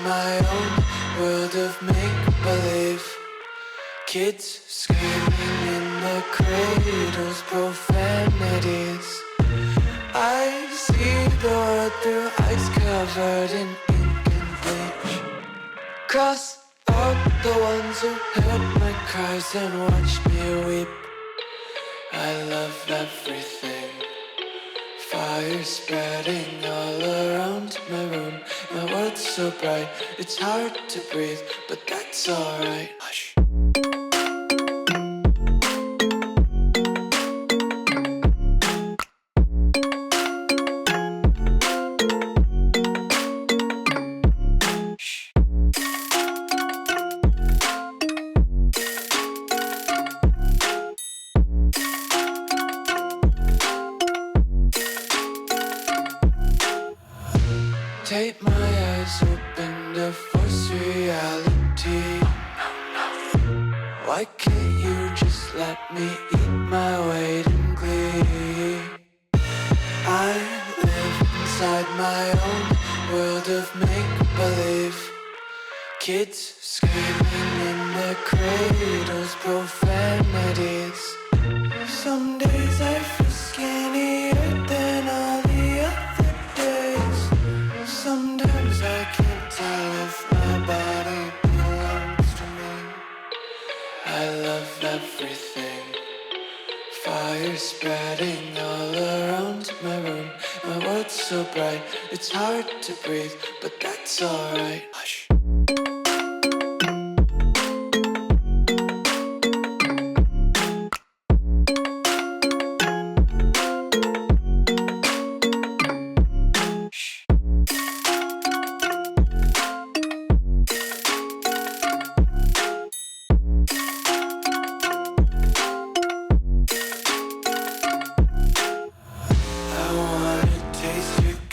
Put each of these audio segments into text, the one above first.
my own world of make-believe. Kids screaming in the cradles, profanities. I see the world through ice covered in ink and bleach. Cross out the ones who heard my cries and watched me weep. I love everything. Fire spreading all around my room. My world's so bright, it's hard to breathe, but that's alright. Hush. Take my eyes open to force reality. Why can't you just let me eat my weight in glee? I live inside my own world of make-believe. Kids screaming in their cradles, profanities. Some days I feel skinnier than all the other days. Sometimes I can't tell if my body belongs to me. I love everything. Fire spreading all around my room. My world's so bright, it's hard to breathe, but that's alright. Hush.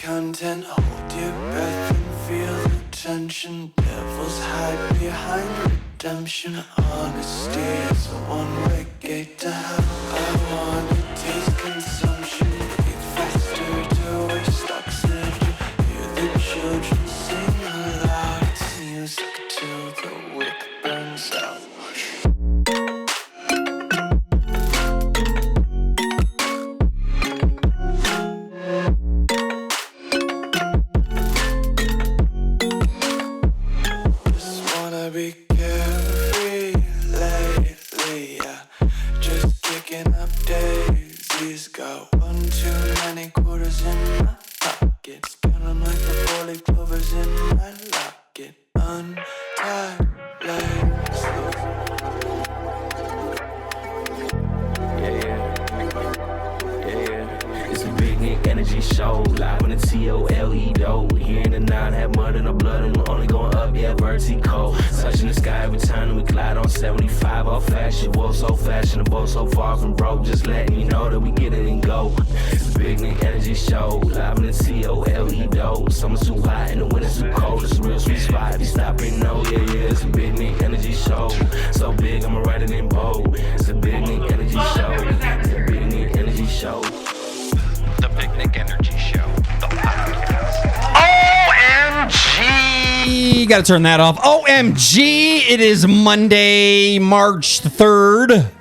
Content, hold your breath and feel the tension. Devils hide behind redemption. Honesty is a one-way gate to hell. I wanna taste consumption. Breathe faster to waste oxygen. Hear the children sing aloud. It's music till the wick burns out. Be carefree lately, yeah. Just kicking up daisies. Got one too many quarters in my pocket. Spinning like the 4-leaf clovers in my locket. Untied legs. Yeah. It's a big Nick energy show. Live on the TOLE dough. Here in the 9, have mud in the blood and we're only going up, yeah, vertical. Touching the sky every time we glide on 75 off fashion. Whoa, so fashionable, so far from broke. Just letting you know that we get it and go. It's a big Nick energy show. Live on the TOLE dough. Summer's too hot and the winter's too cold. It's a real sweet spot. You stop and know, yeah. It's a big Nick energy show. So big, I'ma write it in bold. It's a big Nick energy show. It's a big Nick energy show. The Big Nick Energy Show, the podcast. OMG! Gotta turn that off. OMG! It is Monday, March 3rd.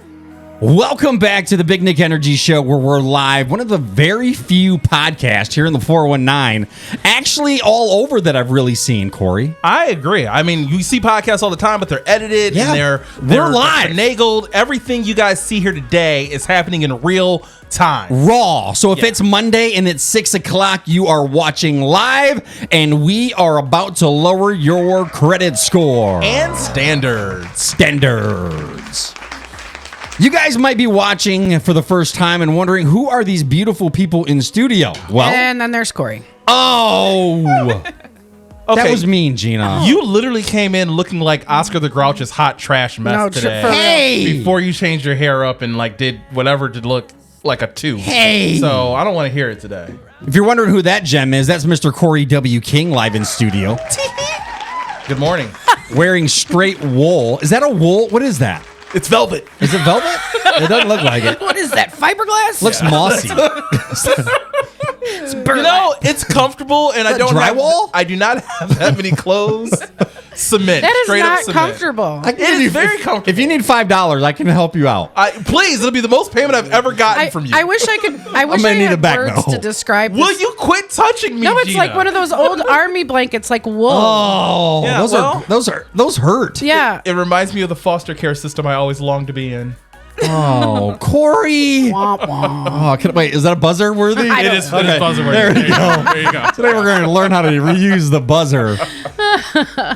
Welcome back to the Big Nick Energy Show, where we're live. One of the very few podcasts here in the 419, actually all over, that I've really seen, Corey. I agree. I mean, you see podcasts all the time, but they're edited and they're live. finagled. Everything you guys see here today is happening in real time. Raw. So if it's Monday and it's 6 o'clock, you are watching live, and we are about to lower your credit score. And standards. You guys might be watching for the first time and wondering, who are these beautiful people in studio? Well, and then there's Corey. Oh, Okay. That was mean, Gina. You literally came in looking like Oscar the Grouch's hot trash mess today. Hey! Before you changed your hair up and like did whatever to look like a 2. Hey! So I don't want to hear it today. If you're wondering who that gem is, that's Mr. Corey W. King live in studio. Good morning. Wearing straight wool. Is that a wool? What is that? It's velvet. Is it velvet? It doesn't look like it. What is that, fiberglass? Looks mossy. It's You know, it's comfortable, and I don't drywall? I do not have that many clothes. Cement. That is straight up not cement. comfortable. I can It give is you- very comfortable. If you need $5, I can help you out. Please, it'll be the most payment I've ever gotten from you. I wish I could. I wish gonna I need had it back words now. to describe. Will this. you quit touching me? No, it's Gina? like one of those old army blankets, like wool. Oh, Yeah, those hurt. Yeah. It reminds me of the foster care system I always longed to be in. Oh, Corey. Womp womp. Oh, wait, is that a buzzer worthy? I don't- It is buzzer worthy. There you go. There you go. Today we're going to learn how to reuse the buzzer.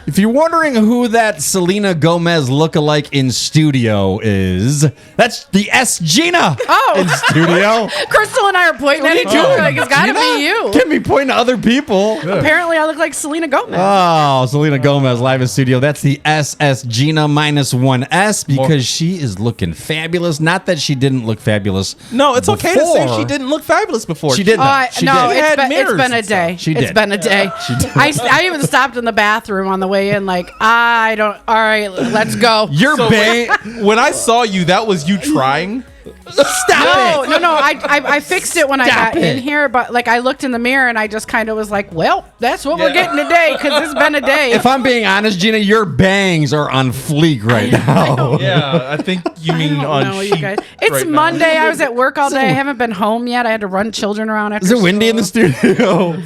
If you're wondering who that Selena Gomez lookalike in studio is, that's the Gina Oh. in studio. Crystal and I are pointing at each other like it's got to be you. Can't be pointing to other people. Apparently, I look like Selena Gomez. Oh, Selena Gomez live in studio. That's the SS Gina -1S because she is looking fabulous. Not that she didn't look fabulous. No, it's okay to say before. she didn't look fabulous before. She did. She no, did. She had it's mirrors been a and stuff. day. She It's did. been a day. She did. I even stopped in the bathroom on the way in, like, I don't. All right, let's go. You're bang. When I saw you, that was you trying. Stop it. No. I fixed it when I Stop got in it. here, but like I looked in the mirror and I just kind of was like, well, that's what we're getting today because it's been a day. If I'm being honest, Gina, your bangs are on fleek right now. Yeah, I think you mean on No, you sheet guys. It's right now. Monday. I was at work all day. I haven't been home yet. I had to run children around after Is it windy in the studio?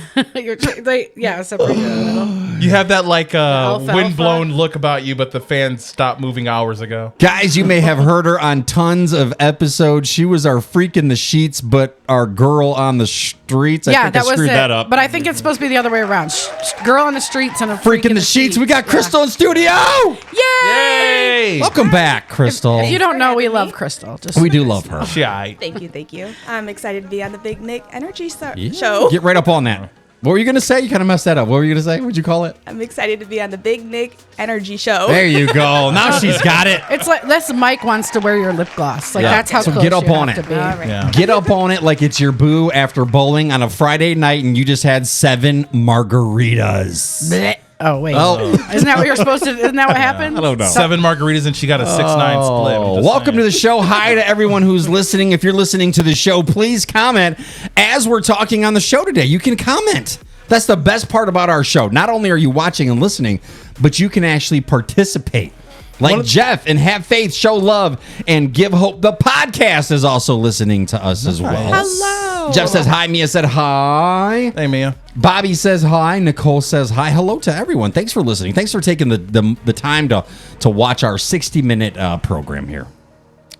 Yeah, separated in the middle. You have that like Alfalfa. wind-blown look about you, but the fans stopped moving hours ago. Guys, you may have heard her on tons of episodes. She was our freak in the sheets, but our girl on the streets. I Yeah, think that I was screwed it. that up. But I think it's supposed to be the other way around. Girl on the streets and a Freak in the sheets. We got Crystal in studio. Yay! Hey, Welcome back, Crystal. If you don't know, we love Crystal. Just We do love her. shy. Thank you. I'm excited to be on the Big Nick Energy Show. Get right up on that. What were you going to say? You kind of messed that up. What were you going to say? What'd you call it? I'm excited to be on the Big Nick Energy Show. There you go. Now she's got it. It's like this Mike wants to wear your lip gloss. Like Yeah. that's how So close get up you on have it. to be. All right. Yeah. Get up on it like it's your boo after bowling on a Friday night and you just had 7 margaritas. Blech. Oh wait. Oh. Isn't that what you're supposed to? Isn't that what happened? I don't know. 7 margaritas and she got a 6-9 split. I'm just Welcome saying. to the show. Hi to everyone who's listening. If you're listening to the show, please comment as we're talking on the show today. You can comment. That's the best part about our show. Not only are you watching and listening, but you can actually participate. Like Jeff and Have Faith, Show Love, and Give Hope. The podcast is also listening to us as well. Hello. Jeff says hi. Mia said hi. Hey, Mia. Bobby says hi. Nicole says hi. Hello to everyone. Thanks for listening. Thanks for taking the time to watch our 60-minute program here.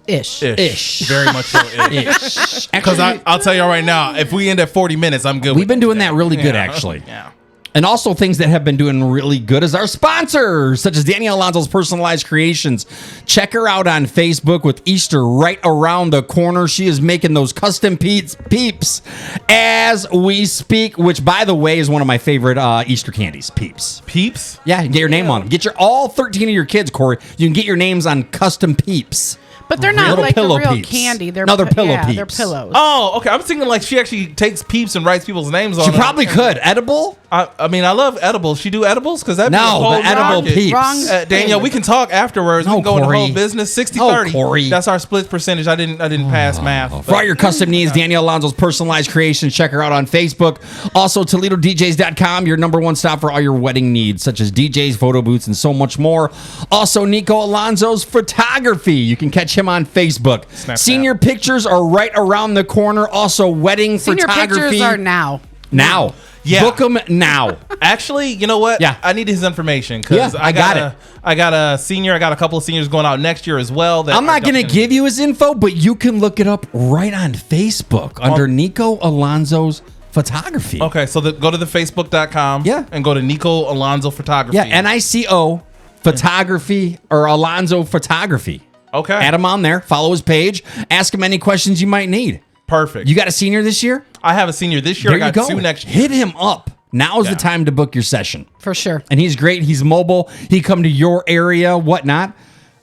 Ish. Ish. Very much so ish. Because I'll tell you right now, if we end at 40 minutes, I'm good. We've been doing that really good, actually. Yeah. And also things that have been doing really good is our sponsors, such as Danielle Alonso's Personalized Creations. Check her out on Facebook with Easter right around the corner. She is making those custom peeps as we speak, which, by the way, is one of my favorite Easter candies, Peeps. Peeps? Yeah, you can get your name on them. Get all 13 of your kids, Corey. You can get your names on custom Peeps. But they're not Little like the pillow real peeps. candy. They're No, they're pillow yeah, They're peeps. pillows. Oh, okay. I'm thinking like she actually takes Peeps and writes people's names on She them. probably could. Edible? I mean, I love edibles. She do edibles? Because that'd be a No, whole the edible market. Peeps. Wrong. Danielle, we can talk afterwards. No, we can go into Corey. whole business. 60-30. Oh, Corey. That's our split percentage. I didn't pass math. For all your custom needs, Danielle Alonso's Personalized Creations. Check her out on Facebook. Also, ToledoDJs.com, your number one stop for all your wedding needs, such as DJs, photo booths, and so much more. Also, Nico Alonso's Photography. You can catch him on Facebook. Snapchat. Senior pictures are right around the corner. Also, wedding Senior photography. pictures are now. Now. Yeah. Book them now. Actually, you know what? Yeah. I need his information because Yeah, I got it. I got a senior. I got a couple of seniors going out next year as well. That I'm not going to give you his info, but you can look it up right on Facebook under Nico Alonso's Photography. Okay, so go to the Facebook.com. Yeah. And go to Nico Alonso Photography. Yeah, NICO Photography or Alonso Photography. Okay. Add him on there. Follow his page. Ask him any questions you might need. Perfect. You got a senior this year? I have a senior this year. There I you got go. 2 next year. Hit him up. Now is Yeah. the time to book your session. For sure. And he's great. He's mobile. He come to your area, whatnot.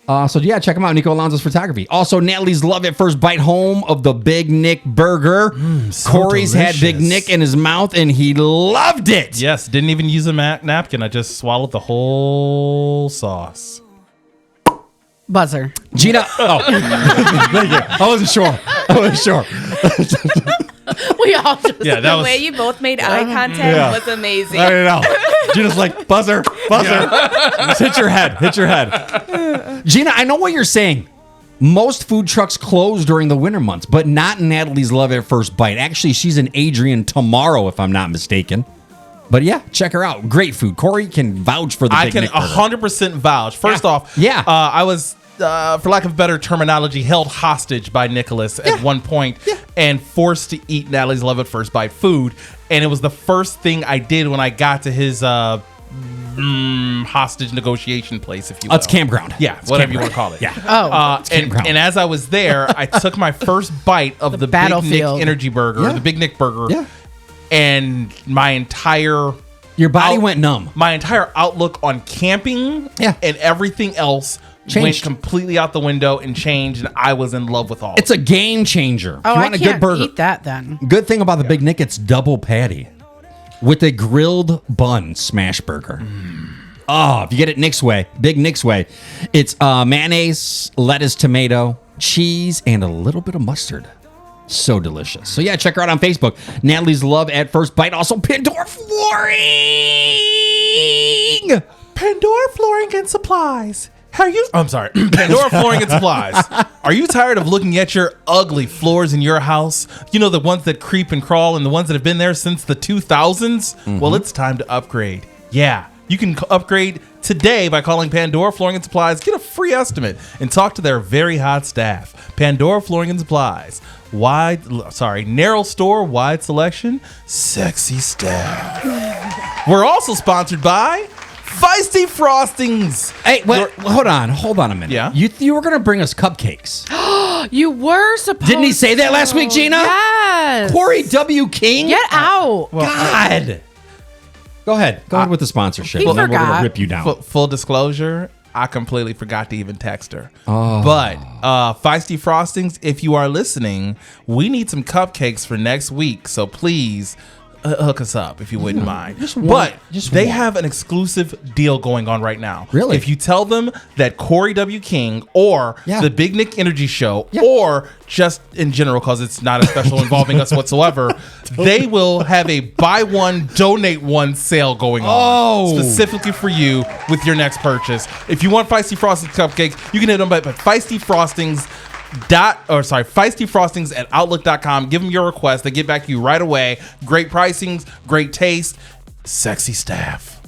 So yeah, check him out, Nico Alonso's Photography. Also, Natalie's Love at First Bite, home of the Big Nick Burger. so Corey's had Big delicious. Nick in his mouth, and he loved it. Yes, didn't even use a napkin. I just swallowed the whole sauce. Buzzer. Gina. Oh, thank you. I wasn't sure. What We all just. Yeah, that The was. way you both made eye contact was amazing. I don't know. Gina's like, buzzer. Just hit your head. Gina, I know what you're saying. Most food trucks close during the winter months, but not Natalie's Love at First Bite. Actually, she's in Adrian tomorrow, if I'm not mistaken. But yeah, check her out. Great food. Corey can vouch for the I Big can Nick burger. 100% vouch. First off, I was, for lack of better terminology, held hostage by Nicholas at one point and forced to eat Natalie's Love at First Bite food. And it was the first thing I did when I got to his hostage negotiation place, if you will. It's campground. Yeah, It's whatever campground. you want to call it. Yeah. And, campground. and as I was there, I took my first bite of the Big Nick battlefield. Energy Burger, or the Big Nick Burger, Yeah. and my entire Your body went numb. my entire outlook on camping and everything else went Changed. completely out the window and changed, and I was in love with all It's of a game changer. Oh, If you I want a can't good burger. eat that then. Good thing about the Big Nick, it's double patty with a grilled bun smash burger. Oh, if you get it Nick's way, Big Nick's way, it's mayonnaise, lettuce, tomato, cheese, and a little bit of mustard. So delicious. So yeah, check her out on Facebook. Natalie's Love at First Bite. Also, Pandora Flooring. Pandora Flooring and Supplies. I'm sorry. Pandora Flooring and Supplies. Are you tired of looking at your ugly floors in your house? You know, the ones that creep and crawl and the ones that have been there since the 2000s? Well, it's time to upgrade. Yeah, you can upgrade today by calling Pandora Flooring and Supplies. Get a free estimate and talk to their very hot staff. Pandora Flooring and Supplies. Narrow store, wide selection, sexy staff. We're also sponsored by Feisty Frostings. Hey, wait, hold on a minute. Yeah? You were going to bring us cupcakes. You were supposed. Didn't he say that last week, Gina? Yes. Corey W. King? Get out. God. Go ahead with the sponsorship. He and then we're going forgot. to rip you down. Full disclosure, I completely forgot to even text her. But Feisty Frostings, if you are listening, we need some cupcakes for next week. So please hook us up if you wouldn't mind. They have an exclusive deal going on right now. Really? If you tell them that Corey W. King or the Big Nick Energy Show or just in general, because it's not a special involving us whatsoever, they will have a buy one, donate one sale going on specifically for you with your next purchase. If you want Feisty Frostings cupcakes, you can hit them by Feisty Frostings at outlook.com. Give them your request. They get back to you right away. Great pricings, great taste, sexy staff.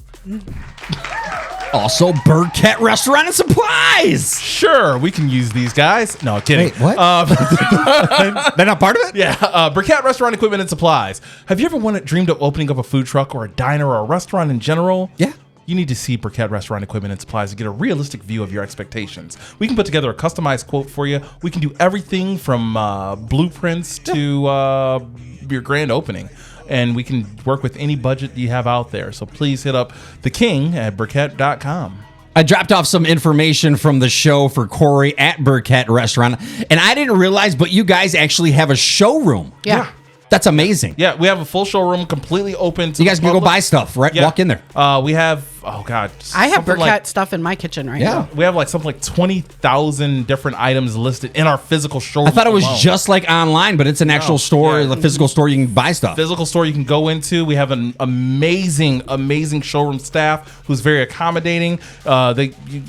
Also, Burkett Restaurant and Supplies. Sure, we can use these guys. No, kidding. Wait, what? They're not part of it? Yeah, Burkett Restaurant Equipment and Supplies. Have you ever dreamed of opening up a food truck or a diner or a restaurant in general? Yeah. You need to see Burkett Restaurant Equipment and Supplies to get a realistic view of your expectations. We can put together a customized quote for you. We can do everything from blueprints to your grand opening. And we can work with any budget you have out there. So please hit up the king at burkett.com. I dropped off some information from the show for Corey at Burkett Restaurant, and I didn't realize, but you guys actually have a showroom. Yeah. That's amazing. Yeah, we have a full showroom completely open to You guys the can go public. buy stuff, right? Yeah. Walk in there. We have, I have something Burkett like- stuff in my kitchen right Yeah. now. We have something like 20,000 different items listed in our physical showroom. I thought it was alone. just like online, but it's an actual store, yeah. the physical store you can buy stuff. Physical store you can go into. We have an amazing showroom staff who's very accommodating.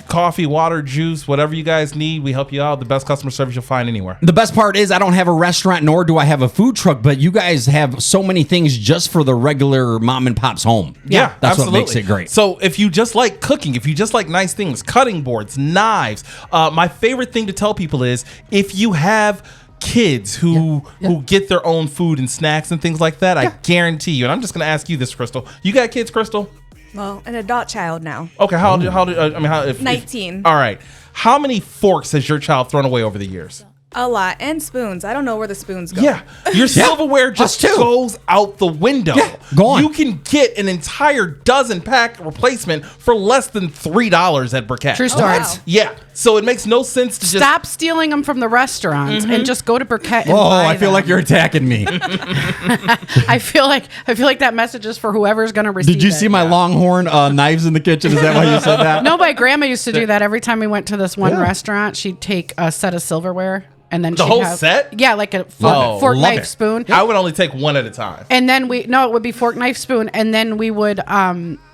Coffee, water, juice, whatever you guys need, we help you out. The best customer service you'll find anywhere. The best part is I don't have a restaurant, nor do I have a food truck, but you guys have so many things just for the regular mom and pop's home. Yeah, That's absolutely. what makes it great. So if you just like cooking, if you just like nice things, cutting boards, knives, my favorite thing to tell people is if you have kids who get their own food and snacks and things like that, I guarantee you, and I'm just going to ask you this, Crystal. You got kids, Crystal? Well, an adult child now. Okay, how old? 19. All right. How many forks has your child thrown away over the years? A lot. And spoons. I don't know where the spoons go. Yeah, your silverware just Us too. goes out the window. Yeah, gone. You can get an entire dozen pack replacement for less than $3 at Burkett. True story. wow. Yeah, so it makes no sense to just Stop stealing them from the restaurants and just go to Burkett and Oh, buy I feel them. like you're attacking me. I feel like that message is for whoever's going to receive Did you it. see my Longhorn knives in the kitchen? Is that why you said that? No, my grandma used to do that every time we went to this one restaurant. She'd take a set of silverware and then The she'd whole have, set? Yeah, like a Love it. fork, Love knife, it. spoon. I would only take one at a time. And then it would be fork, knife, spoon, and then we would,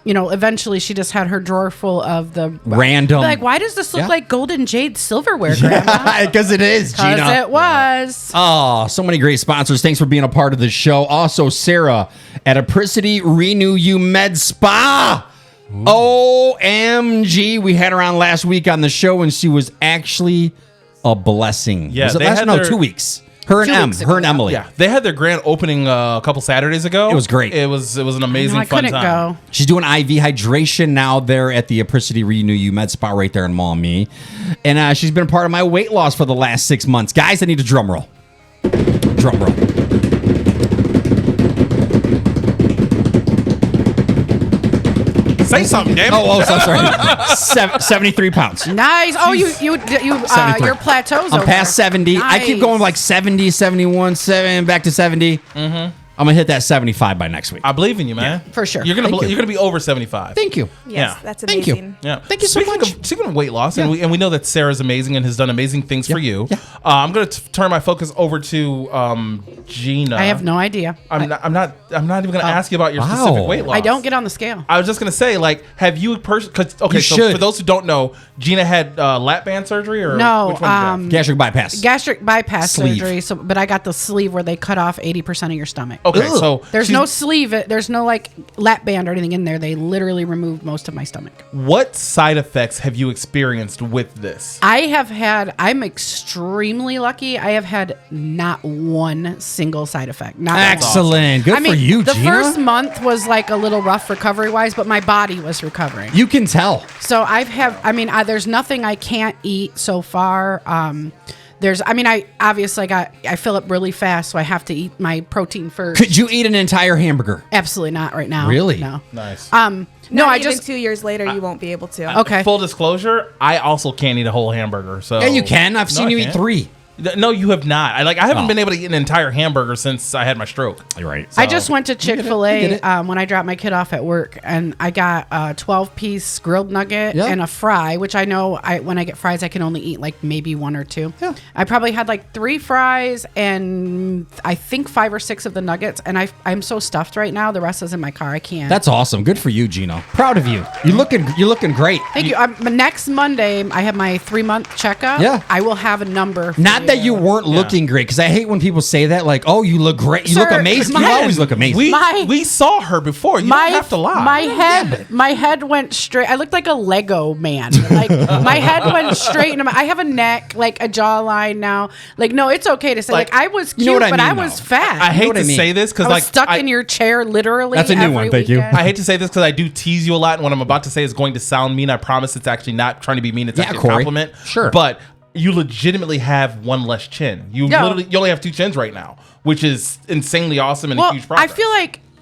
eventually she just had her drawer full of the Random. Like, why does this look Yeah. like golden jade silverware, Grandma? Because it is, Gina. Because it was. Oh, so many great sponsors. Thanks for being a part of the show. Also, Sarah at Apricity Renew You Med Spa. OMG. We had her on last week on the show, and she was actually a blessing. Yeah, was it they last? had No, their- 2 weeks. Her and 2 Em. weeks Her and ago. Emily. Yeah, they had their grand opening a couple Saturdays ago. It was great. It was an amazing I fun couldn't time. go. She's doing IV hydration now there at the Apricity Renew You Med Spa right there in Maumee. And she's been part of my weight loss for the last 6 months. Guys, I need a drum roll. Drum roll. Say something, damn it. So sorry. 73 pounds. Nice. Oh, you 73. your plateaus I'm over past there. 70. I keep Nice. going like 70, 71, 7, back to 70. Mm-hmm. I'm going to hit that 75 by next week. I believe in you, man. for sure. You're gonna Thank you. you're gonna be over 75. Thank you. Yes, Yeah. that's Thank you. amazing. Yeah. Thank you so Speaking much. Speaking of weight loss, and we know that Sarah's amazing and has done amazing things for you. Yeah. I'm going to turn my focus over to Gina. I have no idea. I'm not even going to ask you about your Wow. specific weight loss. I don't get on the scale. I was just going to say, like, have you okay, You so should. for those who don't know, Gina had lap band surgery or No, which one did you have? Gastric bypass. Gastric bypass Sleeve. surgery. So, but I got the sleeve where they cut off 80% of your stomach. Okay, Ugh. so There's she's- no sleeve. There's no like lap band or anything in there. They literally removed most of my stomach. What side effects have you experienced with this? I'm extremely lucky. I have had not one single side effect. Not one. Excellent. Good I mean, for you, the Gina. first month was like a little rough recovery wise, but my body was recovering. You can tell. So there's nothing I can't eat so far. I fill up really fast, so I have to eat my protein first. Could you eat an entire hamburger? Absolutely not right now. Really? No. Nice. No, Not I even just 2 years later, you won't be able to. okay. Full disclosure, I also can't eat a whole hamburger. So Yeah, you can. I've No, seen I you eat can't. 3. No, you have not. I haven't Oh. been able to eat an entire hamburger since I had my stroke. You're right. I just went to I get Chick-fil-A it. when I dropped my kid off at work, and I got a 12-piece grilled nugget Yeah. and a fry, which I know when I get fries, I can only eat like maybe 1 or 2. Yeah. I probably had like 3 fries and I think 5 or 6 of the nuggets, and I'm so stuffed right now. The rest is in my car. I can't. That's awesome. Good for you, Gino. Proud of you. You're looking great. Thank you. Next Monday, I have my 3-month checkup. Yeah. I will have a number. For Not that you weren't looking great, because I hate when people say that, like, "Oh, you look great. You look Sir, amazing. You my- always look amazing." We saw her before. You don't have to lie. My head went straight. I looked like a Lego man. Like my head went straight into I have a neck, like a jawline now. Like, no, it's okay to say. Like, I was cute, you know what I but I mean, was though. fat. I hate what I to mean. say this because I was like stuck in your chair literally. That's a new every one, thank you. weekend. I hate to say this because I do tease you a lot, and what I'm about to say is going to sound mean. I promise it's actually not trying to be mean. It's Yeah, actually a Corey. compliment. Sure. But you legitimately have 1 less chin. You only have 2 chins right now, which is insanely awesome and a Well, huge progress.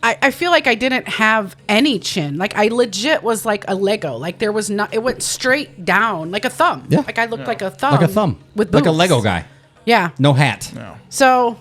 I feel like I didn't have any chin. Like I legit was like a Lego. Like there was not. It went straight down like a thumb. Yeah. Like I looked like a thumb. like a thumb, with like a boobs. Lego guy. Yeah. No hat. So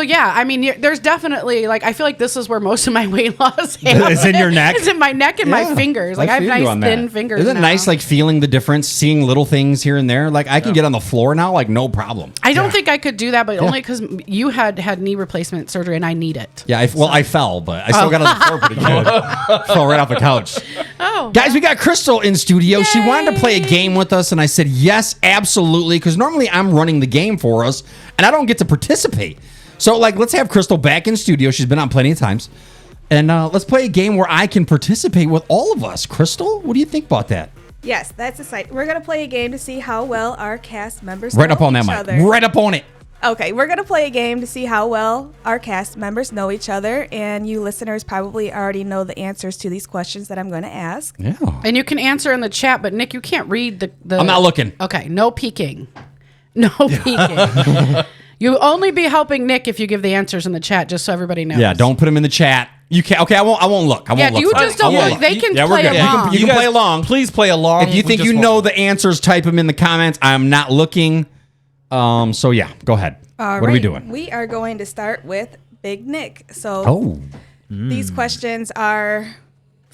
yeah, I mean, there's definitely like I feel like this is where most of my weight loss It's in your neck? It's in my neck and my Yeah. fingers. Like I have feel you nice on thin that. fingers. Isn't it now. nice, like feeling the difference, seeing little things here and there? Like I can get on the floor now, like no problem. I don't think I could do that, but only because you had knee replacement surgery and I need it. Yeah, I fell, but I still got on the floor pretty good. Fell right off the couch. Oh, Guys, we got Crystal in studio. She wanted to play a game with us, and I said yes, absolutely, because normally I'm running the game for us, and I don't get to participate. So, like, let's have Crystal back in studio. She's been on plenty of times. And let's play a game where I can participate with all of us. Crystal, what do you think about that? Yes, that's exciting. We're going to play a game to see how well our cast members Right know up on that each mic. other. Right up on it. Okay, we're going to play a game to see how well our cast members know each other, and you listeners probably already know the answers to these questions that I'm going to ask. Yeah. and you can answer in the chat, but Nick, you can't read the. I'm not looking. Okay, no peeking. No peeking. You only be helping Nick if you give the answers in the chat, just so everybody knows. Yeah, don't put them in the chat. You can't. Okay, I won't look. I won't Yeah, look. you for just it. I don't won't look. They can Yeah, we're play good. along. You can guys, play along. Please play along. If you We think just you won't. know the answers, type them in the comments. I'm not looking. So yeah, go ahead. All what are we right, doing? We are going to start with Big Nick. So Oh, these questions are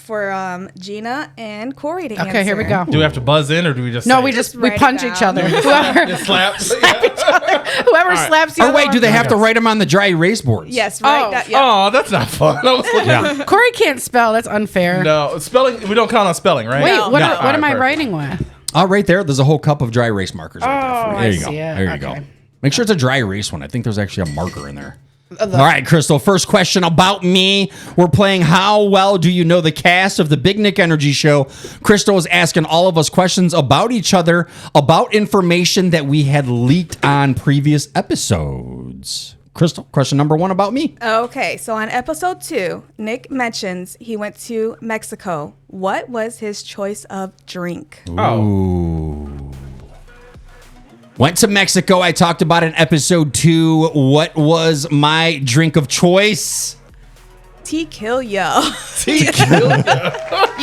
for Gina and Corey to answer. Okay, here we go. Do we have to buzz in or do we just No, say we it? just write it punch down. each other. Whoever Just slaps? whoever slaps the Or other wait, do they one. have to write them on the dry erase boards? Yes, right. Oh. That, yeah. Oh, that's not fun. I was looking- Yeah. Corey can't spell. That's unfair. No, spelling, we don't count on spelling, right? Wait, No. what, No. what am I Alright, writing with? Oh, right there. There's a whole cup of dry erase markers right there. For you. Oh, There I you go. see it. There you go. Okay. Make sure it's a dry erase one. I think there's actually a marker in there. All right, Crystal. First question about me. We're playing How Well Do You Know the Cast of the Big Nick Energy Show. Crystal is asking all of us questions about each other, about information that we had leaked on previous episodes. Crystal, question number 1 about me. Okay, so on episode 2, Nick mentions he went to Mexico. What was his choice of drink? Oh. Went to Mexico. I talked about in episode 2. What was my drink of choice? Tequila. You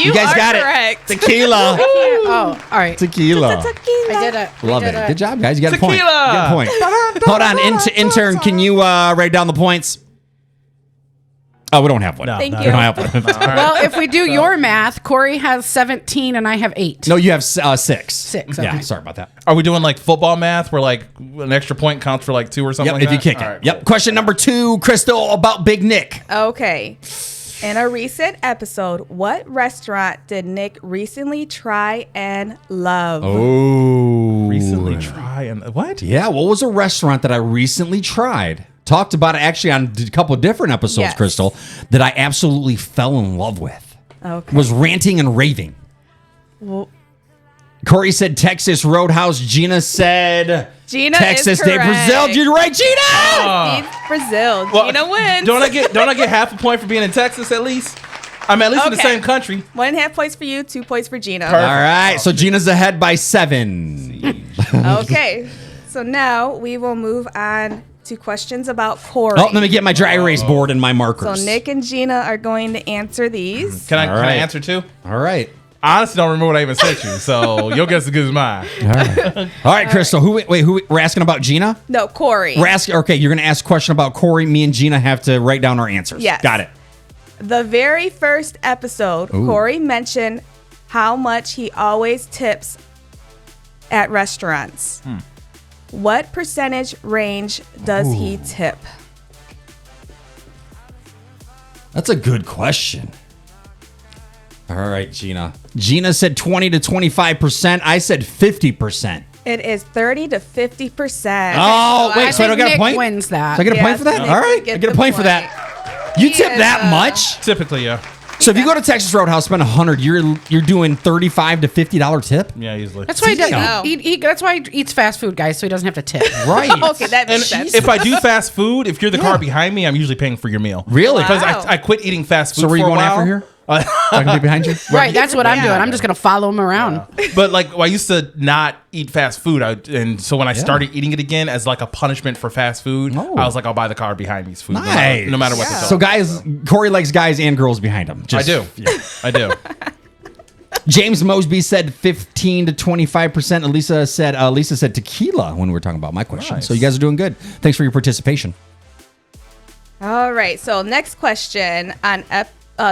You guys are got correct. it. Tequila. Oh, all right. Tequila. I did it. We Love did it. Good job, guys. You got Tequila. a point. Good point. Hold on. Intern, can you write down the points? Oh, we don't have one. No, Thank no, you. We don't have one. Well, if we do your math, Corey has 17 and I have 8. No, you have 6. 6, Yeah, okay. sorry about that. Are we doing like football math where like an extra point counts for like 2 or something Yep, like if you that? kick All it. right, Yep. cool. Question number 2, Crystal, about Big Nick. Okay. In a recent episode, what restaurant did Nick recently try and love? Oh. Recently try and what? Yeah, what was a restaurant that I recently tried? Talked about it actually on a couple of different episodes, Yes. Crystal, that I absolutely fell in love with. Okay. Was ranting and raving. Well, Corey said Texas Roadhouse. Gina said Gina Texas is de correct. Brazil. Did you right, Gina? Beats Brazil. Well, Gina wins. Don't I get half a point for being in Texas at least? I'm at least in the Okay. same country. 1.5 points for you, 2 points for Gina. All right, so Gina's ahead by 7. Okay. So now we will move on to questions about Corey. Oh, let me get my dry erase board and my So markers. Nick and Gina are going to answer these. Can I All right. answer too? All right. I honestly don't remember what I even sent you, so your guess is as good as mine. All right, Crystal. Who we're asking about Gina? No, Corey. We're asking. Okay, you're going to ask a question about Corey. Me and Gina have to write down our answers. Yes. Got it. The very first episode, Corey mentioned how much he always tips at restaurants. What percentage range does he tip? That's a good question. All right, Gina. Gina said 20 to 25%. I said 50%. It is 30 to 50%. Oh, I wait. So I don't think get a Nick point? wins that. So I get a point Yes, for that? Nick All will right. get I get a the point for point. that. You He tip is, that much? Typically, yeah. So if you go to Texas Roadhouse, spend $100, you're doing $35 to $50 tip? Yeah, easily. That's why he does. Damn. That's why he eats fast food, guys, so he doesn't have to tip. Right. Okay, that And makes sense. if I do fast food, if you're the Yeah. car behind me, I'm usually paying for your meal. Really? Wow. Because I quit eating fast food So were you for a going while. after here? So I can be behind you? Right, that's what I'm doing. I'm just gonna follow him around. But like I used to not eat fast food, and so when I started eating it again as like a punishment for fast food, Oh. I was like, I'll buy the car behind me's food, Nice. no matter what. Yeah. The So guys, Corey likes guys and girls behind him. I do, I do. James Mosby said 15 to 25%. Lisa said tequila when we were talking about my question. Nice. So you guys are doing good. Thanks for your participation. All right, so next question on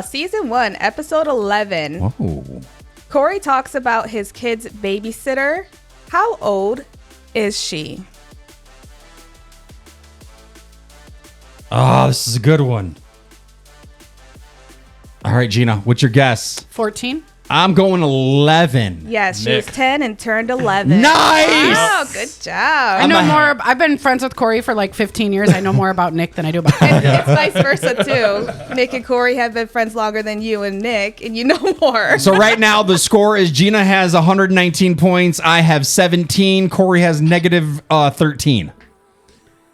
season 1, episode 11. Oh. Corey talks about his kid's babysitter. How old is she? Oh, this is a good one. All right, Gina, what's your guess? 14. I'm going 11. Yes, she Nick. was 10 and turned 11. Nice! Wow, good job. I know more. I've been friends with Corey for like 15 years. I know more about Nick than I do about him. It's vice versa, too. Nick and Corey have been friends longer than you and Nick, and you know more. So right now the score is Gina has 119 points. I have 17. Corey has negative 13.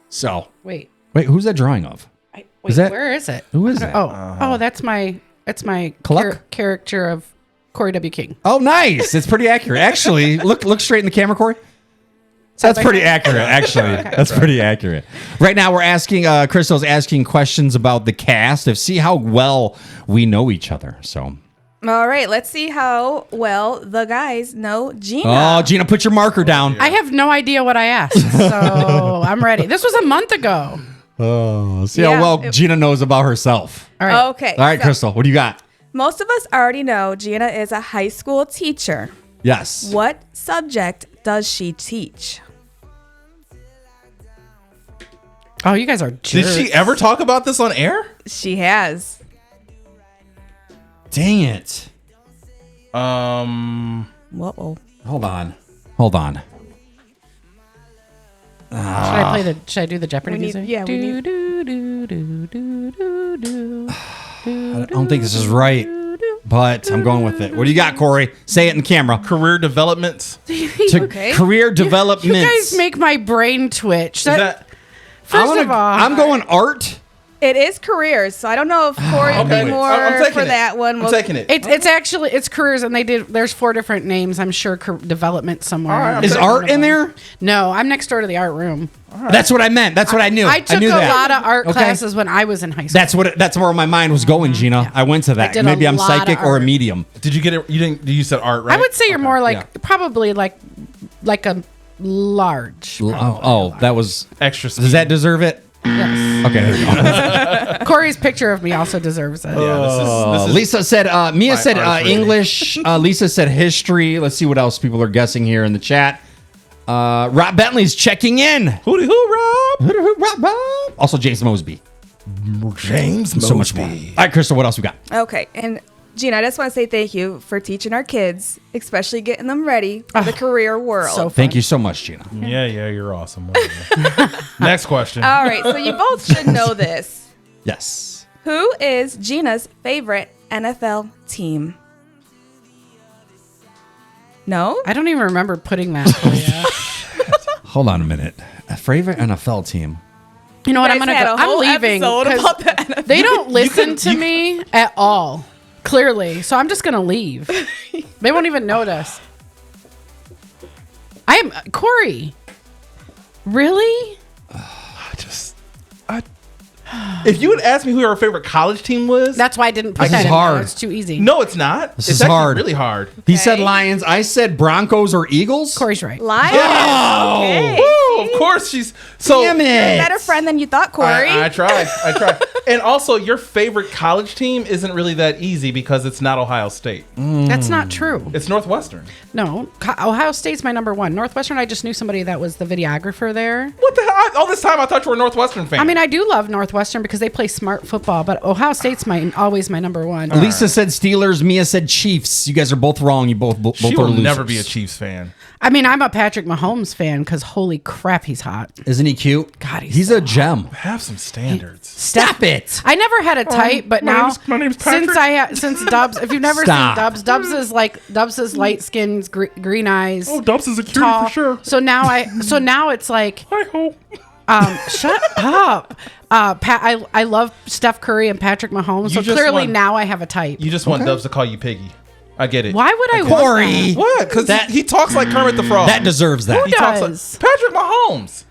So Wait, who's that drawing of? wait, that- where is it? Who is it? Oh, that's my Cluck? caricature of Corey W. King. Oh, nice. It's pretty accurate. Actually, look straight in the camera, Corey. That's pretty accurate, actually. That's pretty accurate. Right now, we're asking, Crystal's asking questions about the cast to see how well we know each other. So, All right, let's see how well the guys know Gina. oh, Gina, put your marker down. I have no idea what I asked, so I'm ready. This was a month ago. Oh, see Yeah, how well Gina knows about herself. All right. Okay. All right, so Crystal, what do you got? Most of us already know Gina is a high school teacher. Yes. What subject does she teach? Oh, you guys are jerks. Did she ever talk about this on air? She has. Dang it. Whoa. Hold on. Should I do the Jeopardy music? We need. I don't think this is right, but I'm going with it. What do you got, Corey? Say it in camera. Career development. Okay. Career development. You guys make my brain twitch. Is that First of all, I'm going art. It is careers, so I don't know if Corey would Okay. be more I'm taking for it. that one. I'm taking it. it's actually careers, and there's 4 different names. I'm sure development somewhere. All right, Is art in there? No, I'm next door to the art room. That's what I meant. That's what I knew. I took knew a that. lot of art Okay. classes when I was in high school. That's where my mind was going, Gina. Yeah. I went to I that. did Maybe a I'm lot of psychic or a art. medium. Did you get it? You didn't. You said art, right? I would say you're more like yeah. probably like a large. That was. Extra. Does that deserve it? Yes. Okay, there you go. Corey's picture of me also deserves it. Yeah, this is Lisa said, Mia my said artist rating. English. Lisa said history. Let's see what else people are guessing here in the chat. Rob Bentley's checking in. hooty hoo, Rob. Also, James Mosby. Rob. James So much more. All right, Crystal, what else we got? Okay, and Gina, I just want to say thank you for teaching our kids, especially getting them ready for the career world. So Thank you so much, Gina. Yeah, you're awesome. Whatever. Next question. All right, so you both should know this. Yes. Who is Gina's favorite NFL team? No? I don't even remember putting that. For you. Hold on a minute. A favorite NFL team. You know what? I'm Guys gonna had go. a whole I'm leaving. episode 'cause about the NFL. They don't listen to me at all. Clearly, so I'm just gonna leave. They won't even notice. I am Corey. Really? If you had asked me who our favorite college team was, That's why I didn't put This that is in hard. there. It's too easy. no, it's not. This it's is actually hard. really hard. He said Okay. Lions. I said Broncos or Eagles. Corey's right. Lions. Oh! Okay. Woo, of course she's so. Damn You're a it. better friend than you thought, Corey. I tried. And also, your favorite college team isn't really that easy because it's not Ohio State. That's not true. It's Northwestern. No, Ohio State's my number one. Northwestern, I just knew somebody that was the videographer there. What the hell? All this time I thought you were a Northwestern fan. I mean, I do love Northwestern because they play smart football, but Ohio State's always my number one. Lisa said Steelers. Mia said Chiefs. You guys are both wrong. You both she are will losers. never be a Chiefs fan. I mean, I'm a Patrick Mahomes fan because holy crap, he's hot. Isn't he cute? God, he's so a gem. Have some standards. Stop it. I never had a type, but now my name's Patrick. since Dubs, if you've never Stop. seen Dubs is light skinned, green eyes. Oh, Dubs is a cutie tall. for sure. So now it's like, I hope. shut up. I love Steph Curry and Patrick Mahomes. You So just clearly want- now I have a type. You just want Dubs to call you Piggy. I get it. Why would I want Corey. that? What? Because That- he talks like Kermit the Frog. That deserves that. Who He talks like does? Patrick Mahomes.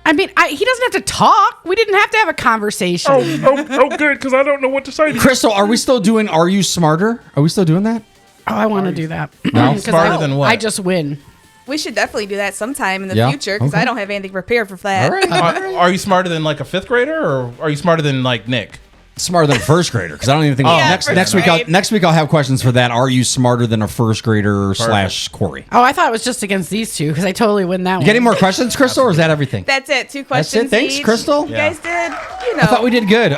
I mean, he doesn't have to talk. We didn't have to have a conversation. Oh, good, because I don't know what to say. Crystal, are we still doing Are You Smarter? Are we still doing that? Oh, I want to do that. No? 'Cause Smarter than what? I just win. We should definitely do that sometime in the Yeah? future because Okay. I don't have anything prepared for that. All right. Are you smarter than like a fifth grader, or are you smarter than like Nick? Smarter than a first grader because I don't even think Yeah, next first week. grade. Next week I'll have questions for that. Are you smarter than a first grader / Corey? Oh, I thought it was just against these two because I totally win that one. You got any more questions, Crystal, or is that everything? That's it. 2 questions. Thanks, each. Crystal. You guys did, I thought we did good.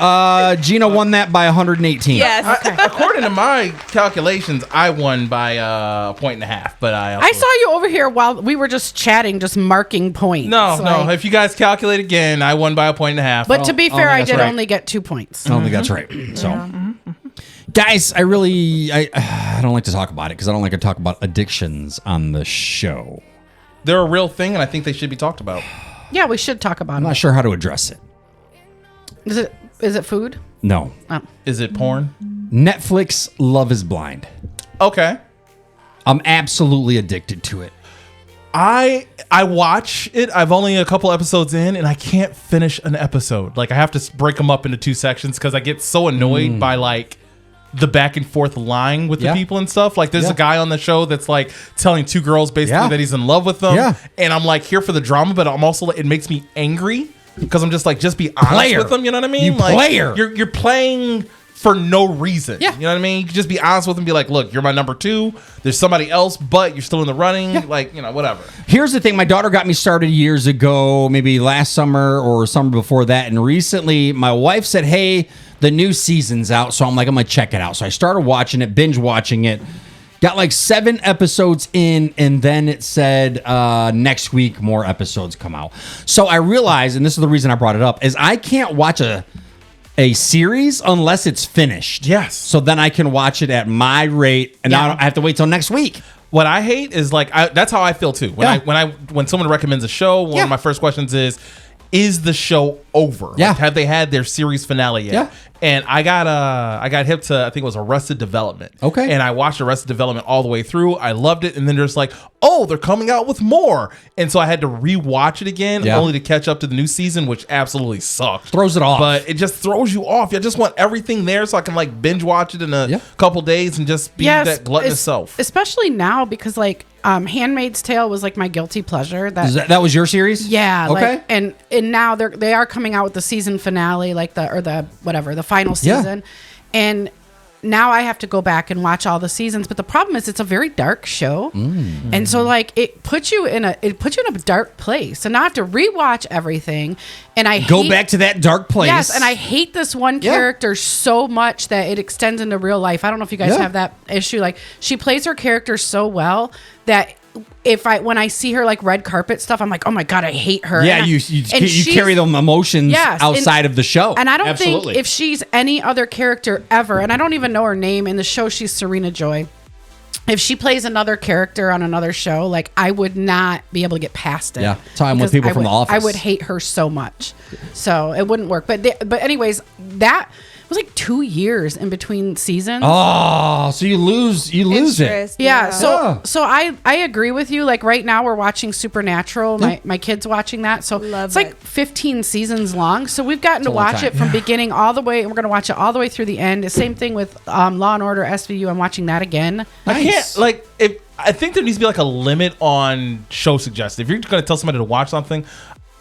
Gina won that by 118. Yes. According to my calculations, I won by a point and a half. But I I saw you over here while we were just chatting, just marking points. No. like- If you guys calculate again, I won by a point and a half. But to be Oh, fair, I that's did right. only get 2 points. I don't think that's right. So, guys, I don't like to talk about it because I don't like to talk about addictions on the show. they're a real thing, and I think they should be talked about. Yeah, we should talk about I'm it. not sure how to address it. Is it food? No. Oh. Is it porn? Netflix Love is Blind. Okay. I'm absolutely addicted to it. I watch it. I've only a couple episodes in, and I can't finish an episode. Like I have to break them up into 2 sections because I get so annoyed by like the back and forth lying with the Yeah. people and stuff. Like there's Yeah. a guy on the show that's like telling 2 girls basically Yeah. that he's in love with them. Yeah. And I'm like here for the drama, but I'm also it makes me angry because I'm just like just be honest Player. with them. You know what I mean? You like, player. You're playing for no reason. Yeah. You know what I mean? You can just be honest with them, be like, look, you're my number 2. There's somebody else, but you're still in the running. Yeah. Like, whatever. Here's the thing. My daughter got me started years ago, maybe last summer or summer before that. And recently my wife said, hey, the new season's out. So I'm like, I'm going to check it out. So I started watching it, binge watching it. Got like 7 episodes in, and then it said next week more episodes come out. So I realized, and this is the reason I brought it up, is I can't watch a series unless it's finished. Yes. So then I can watch it at my rate, and I have to wait till next week. What I hate is like that's how I feel too. When someone recommends a show, one of my first questions is the show over? Yeah. Like, have they had their series finale yet? Yeah. And I got hip to, I think it was Arrested Development. Okay. And I watched Arrested Development all the way through. I loved it. And then there's like, oh, they're coming out with more. And so I had to rewatch it again only to catch up to the new season, which absolutely sucked. Throws it off. But it just throws you off. I just want everything there so I can like binge watch it in a couple days and just be that gluttonous self. Especially now because like Handmaid's Tale was like my guilty pleasure. That was your series? Yeah. Okay. Like, and now they are coming out with the season finale, like the final season. And now I have to go back and watch all the seasons. But the problem is it's a very dark show. And so like it puts you in a dark place. And I have to rewatch everything. And I go back to that dark place. Yes, and I hate this one character so much that it extends into real life. I don't know if you guys have that issue. Like she plays her character so well that when I see her like red carpet stuff, I'm like, oh my God, I hate her. Yeah, you carry them emotions outside of the show. And I don't think if she's any other character ever, and I don't even know her name in the show, she's Serena Joy. If she plays another character on another show, like I would not be able to get past it. Yeah, time with people from The Office. I would hate her so much, so it wouldn't work. But anyways, that was like 2 years in between seasons. Oh, so you lose it. Yeah. So I agree with you. Like right now we're watching Supernatural. My kid's watching that. So it's like 15 seasons long. So we've gotten to watch it from beginning all the way. And we're going to watch it all the way through the end. The same thing with Law and Order SVU. I'm watching that again. I can't I think there needs to be like a limit on show suggestions. If you're going to tell somebody to watch something,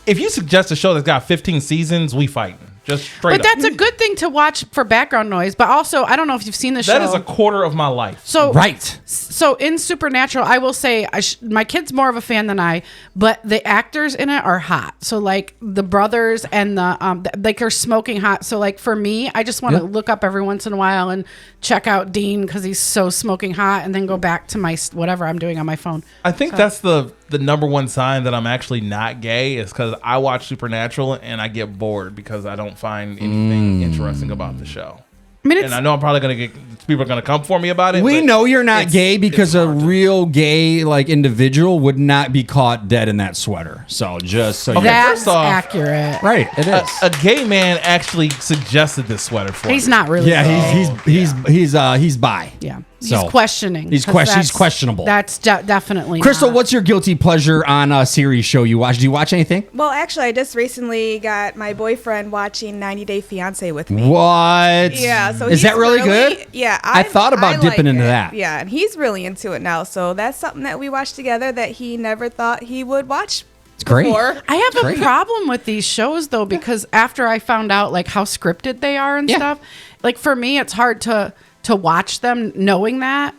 if you suggest a show that's got 15 seasons, we fighting. Just straight up. But that's a good thing to watch for background noise. But also, I don't know if you've seen the show. That is a quarter of my life. So right. So in Supernatural, I will say my kid's more of a fan than I, but the actors in it are hot. So like the brothers and the like are smoking hot. So like for me, I just want to look up every once in a while and check out Dean because he's so smoking hot, and then go back to my whatever I'm doing on my phone. I think that's the number one sign that I'm actually not gay is because I watch Supernatural and I get bored because I don't find anything interesting about the show. I mean, and I know I'm probably going to get people are going to come for me about it. We know you're not gay because a real gay like individual would not be caught dead in that sweater. So just so that's accurate, right? It is. A gay man actually suggested this sweater for me. He's not really. Yeah, he's bi. Yeah. So, he's questioning. He's questionable. That's definitely Crystal, not. what's your guilty pleasure on a series show you watch? Do you watch anything? Well, actually, I just recently got my boyfriend watching 90 Day Fiancé with me. What? Yeah. So is that really good? Yeah. I thought about dipping into that. Yeah, and he's really into it now. So that's something that we watched together that he never thought he would watch. It's great. Before. I have a problem with these shows though, because after I found out like how scripted they are and stuff, like for me, it's hard to watch them knowing that.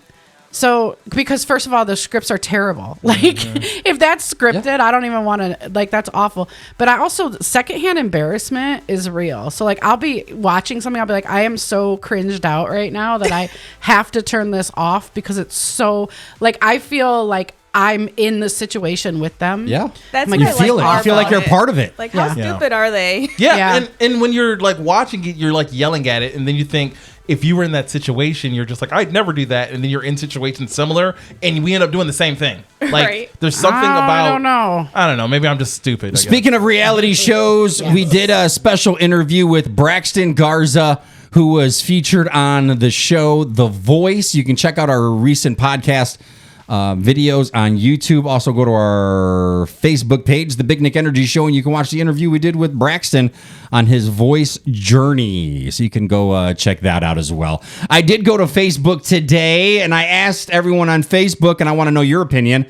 So, because first of all, the scripts are terrible. Like, if that's scripted, I don't even want to, like, that's awful. But I also, secondhand embarrassment is real. So, like, I'll be watching something, I'll be like, I am so cringed out right now that I have to turn this off because it's so, like, I feel like I'm in the situation with them. Yeah. That's like, you feel it. You feel like you're part of it. Like, how stupid are they? Yeah. And when you're, like, watching it, you're, like, yelling at it, and then you think, if you were in that situation, you're just like, I'd never do that. And then you're in situations similar and we end up doing the same thing. Like there's something about, I don't know. Maybe I'm just stupid. Speaking of reality shows, we did a special interview with Braxton Garza, who was featured on the show The Voice. You can check out our recent podcast videos on YouTube. Also go to our Facebook page, The Big Nick Energy Show, and you can watch the interview we did with Braxton on his voice journey. So you can go check that out as well. I did go to Facebook today, and I asked everyone on Facebook, and I want to know your opinion.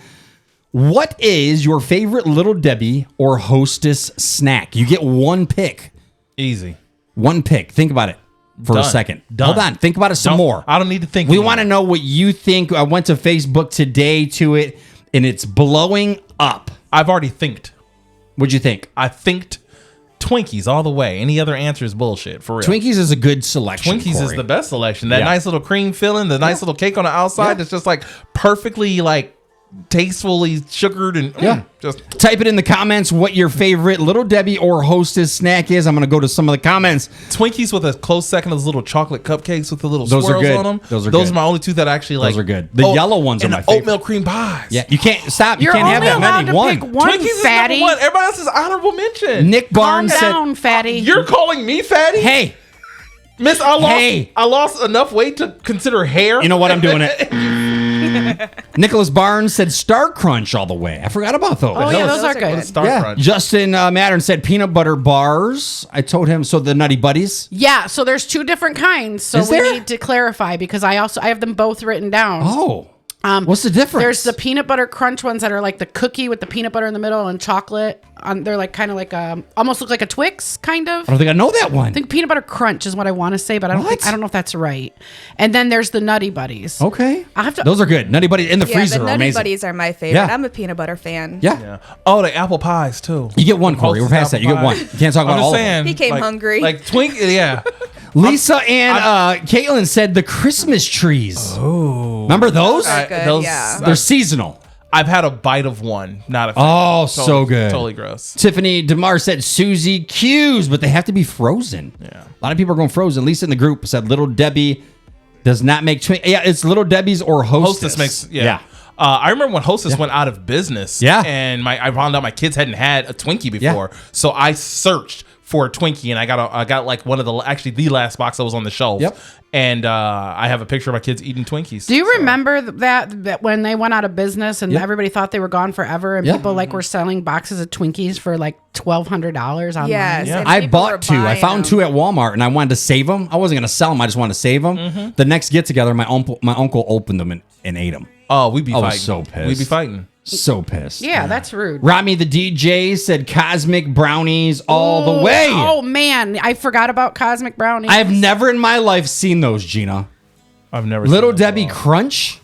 What is your favorite Little Debbie or Hostess snack? You get one pick. Easy. One pick. Think about it. for a Done. second. Done. Hold on. Think about it some more. I don't need to think. We anymore. want to know what you think. I went to Facebook today to it, and it's blowing up. I've already thinked. What'd you think? I thinked Twinkies all the way. Any other answer is bullshit, for real. Twinkies is a good selection. Twinkies is Corey. the best selection. That Yeah. nice little cream filling, the nice little cake on the outside. Yeah. It's just like perfectly like tastefully sugared and just Type it in the comments what your favorite Little Debbie or Hostess snack is. I'm going to go to some of the comments. Twinkies with a close second of those little chocolate cupcakes with the little Those are swirls good. on them. Those are those good. are my only two that I actually like. Those are good. The yellow ones are and my the favorite. oatmeal cream pies. Yeah, you can't stop. You You're can't have only that allowed many. to One. pick one, Twinkies fatty. is number one. Everybody else is honorable mention. Nick Calm Barnes said, down, fatty. You're calling me fatty? "Hey, Miss, Hey. I lost enough weight to consider hair. you know what? I'm doing it." Nicholas Barnes said Star Crunch all the way. I forgot about those. Oh, yeah, those are good. Star Yeah. Crunch. Justin Mattern said peanut butter bars. I told him, so the Nutty Buddies. Yeah, so there's two different kinds. So Is we there? need to clarify because I have them both written down. Oh. What's the difference? There's the peanut butter crunch ones that are like the cookie with the peanut butter in the middle and chocolate. They're like kind of like almost look like a Twix kind of. I don't think I know that one. I think peanut butter crunch is what I want to say, but I What? don't know if that's right. And then there's the Nutty Buddies. Okay. I have to- Those are good. Nutty Buddies in the Yeah, freezer the are Nutty amazing. Buddies are my favorite. Yeah. I'm a peanut butter fan. Yeah. Yeah. Oh, the apple pies too. You get one, Corey. We're Hostess past that. You apple get one. pie. You can't talk about I'm just all of them. saying, He came like- hungry. Like yeah. Lisa and Caitlin said the Christmas trees. Oh. Remember those? Those are good, yeah. They're seasonal. I've had a bite of one. Not a fan. Oh, so good. Totally gross. Tiffany DeMar said Susie Q's, but they have to be frozen. Yeah. A lot of people are going frozen. Lisa in the group said Little Debbie does not make Yeah, it's Little Debbie's or Hostess. Hostess makes I remember when Hostess went out of business. Yeah. And I found out my kids hadn't had a Twinkie before, so I searched for a Twinkie, and I got like one of the last box that was on the shelf. Yep. And I have a picture of my kids eating Twinkies. Do you remember that when they went out of business and everybody thought they were gone forever and Yep. people like were selling boxes of Twinkies for like $1,200 online? Yes. Yeah. and I people were bought two. I buying found them. two at Walmart, and I wanted to save them. I wasn't going to sell them. I just wanted to save them. The next get together, my uncle opened them and ate them. Oh, we'd be I was fighting. so pissed. We'd be fighting. So pissed. Yeah, that's rude. Rami the DJ said Cosmic Brownies all the way. Oh man, I forgot about Cosmic Brownies. I have never in my life seen those, Gina. I've never Little seen those Debbie at all. Crunch.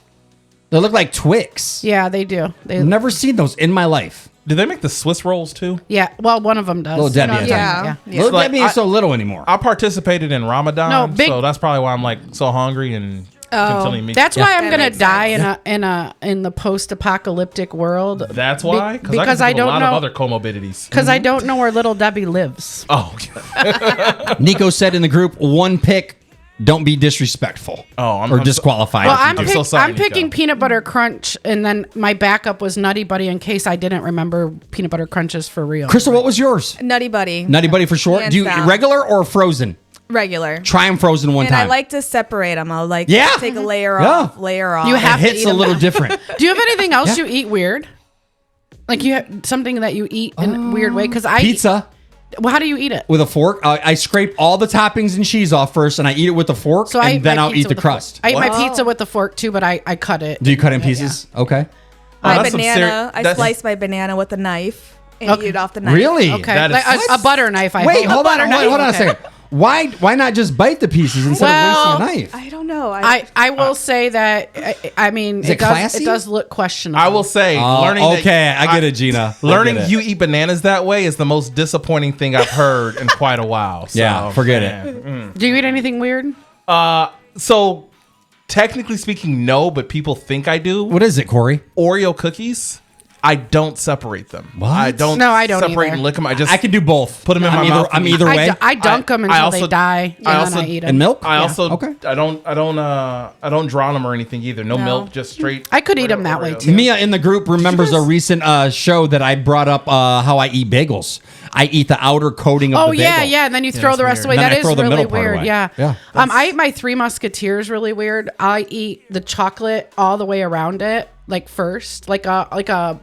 They look like Twix. Yeah, they do. I've never seen those in my life. Do they make the Swiss rolls too? Yeah, well, one of them does. Little Debbie, I Yeah. yeah. Little like, Debbie ain't I- so little anymore. I participated in Ramadan, No, big- so that's probably why I'm like so hungry and continuing me. That's why I'm That gonna makes die in the post-apocalyptic world. That's why? Because I I don't a lot know. of other comorbidities. Because I don't know where Little Debbie lives. Oh, okay. Nico said in the group, one pick, don't be disrespectful. Oh, I'm- or I'm so- disqualified. Well, if you I'm, do. so sorry, I'm picking Nico. peanut butter crunch, and then my backup was Nutty Buddy in case I didn't remember peanut butter crunches for real. Crystal, what was yours? Nutty Buddy. Nutty Buddy for short. Hands Do you down. regular or frozen? Regular. Try them frozen one And time. I like to separate them. I'll like Yeah. take a layer Yeah. off, layer off. You it have to hits eat a 'em. little different. Do you have anything else Yeah. you eat weird? Like you have something that you eat in a weird way? Because I Pizza Well, how do you eat it? with a fork. I scrape all the toppings and cheese off first, and I eat it with a fork, So I and eat then my I'll pizza eat the with a fork. crust. I eat my What? pizza with the fork too, but I cut it. Do you cut in pieces? Okay. My that's some banana. I that's- slice my banana with a knife and Okay. eat it off the knife. Really? Okay, That like is- a butter knife. I Wait, hope. hold on a Okay. second. Why not just bite the pieces instead Well, of wasting a knife? I don't know. I will say that I mean it classy? it does look questionable. I will say, Oh, learning. okay, I get it, Gina. I Learning get it. you eat bananas that way is the most disappointing thing I've heard in quite a while. So, Yeah, forget man. Do you eat anything weird? So, technically speaking, no, but people think I do. What is it, Corey? Oreo cookies, I don't separate them. What? I don't. No, I don't separate either. and lick them. I just I can do both. Put 'em in my mouth I'm and either way. I dunk them until also- they die, and I then also- I eat them. And milk? I also Okay. I don't drown them or anything either. No milk, just straight. I could eat them that way, too. Mia in the group remembers a recent show that I brought up how I eat bagels. I eat the outer coating of Oh the bagel. yeah, yeah, and then you throw that's the rest weird. away. Then That I is throw the really middle part weird. away. Yeah. Yeah. I eat my Three Musketeers really weird. I eat the chocolate all the way around it, like first, like a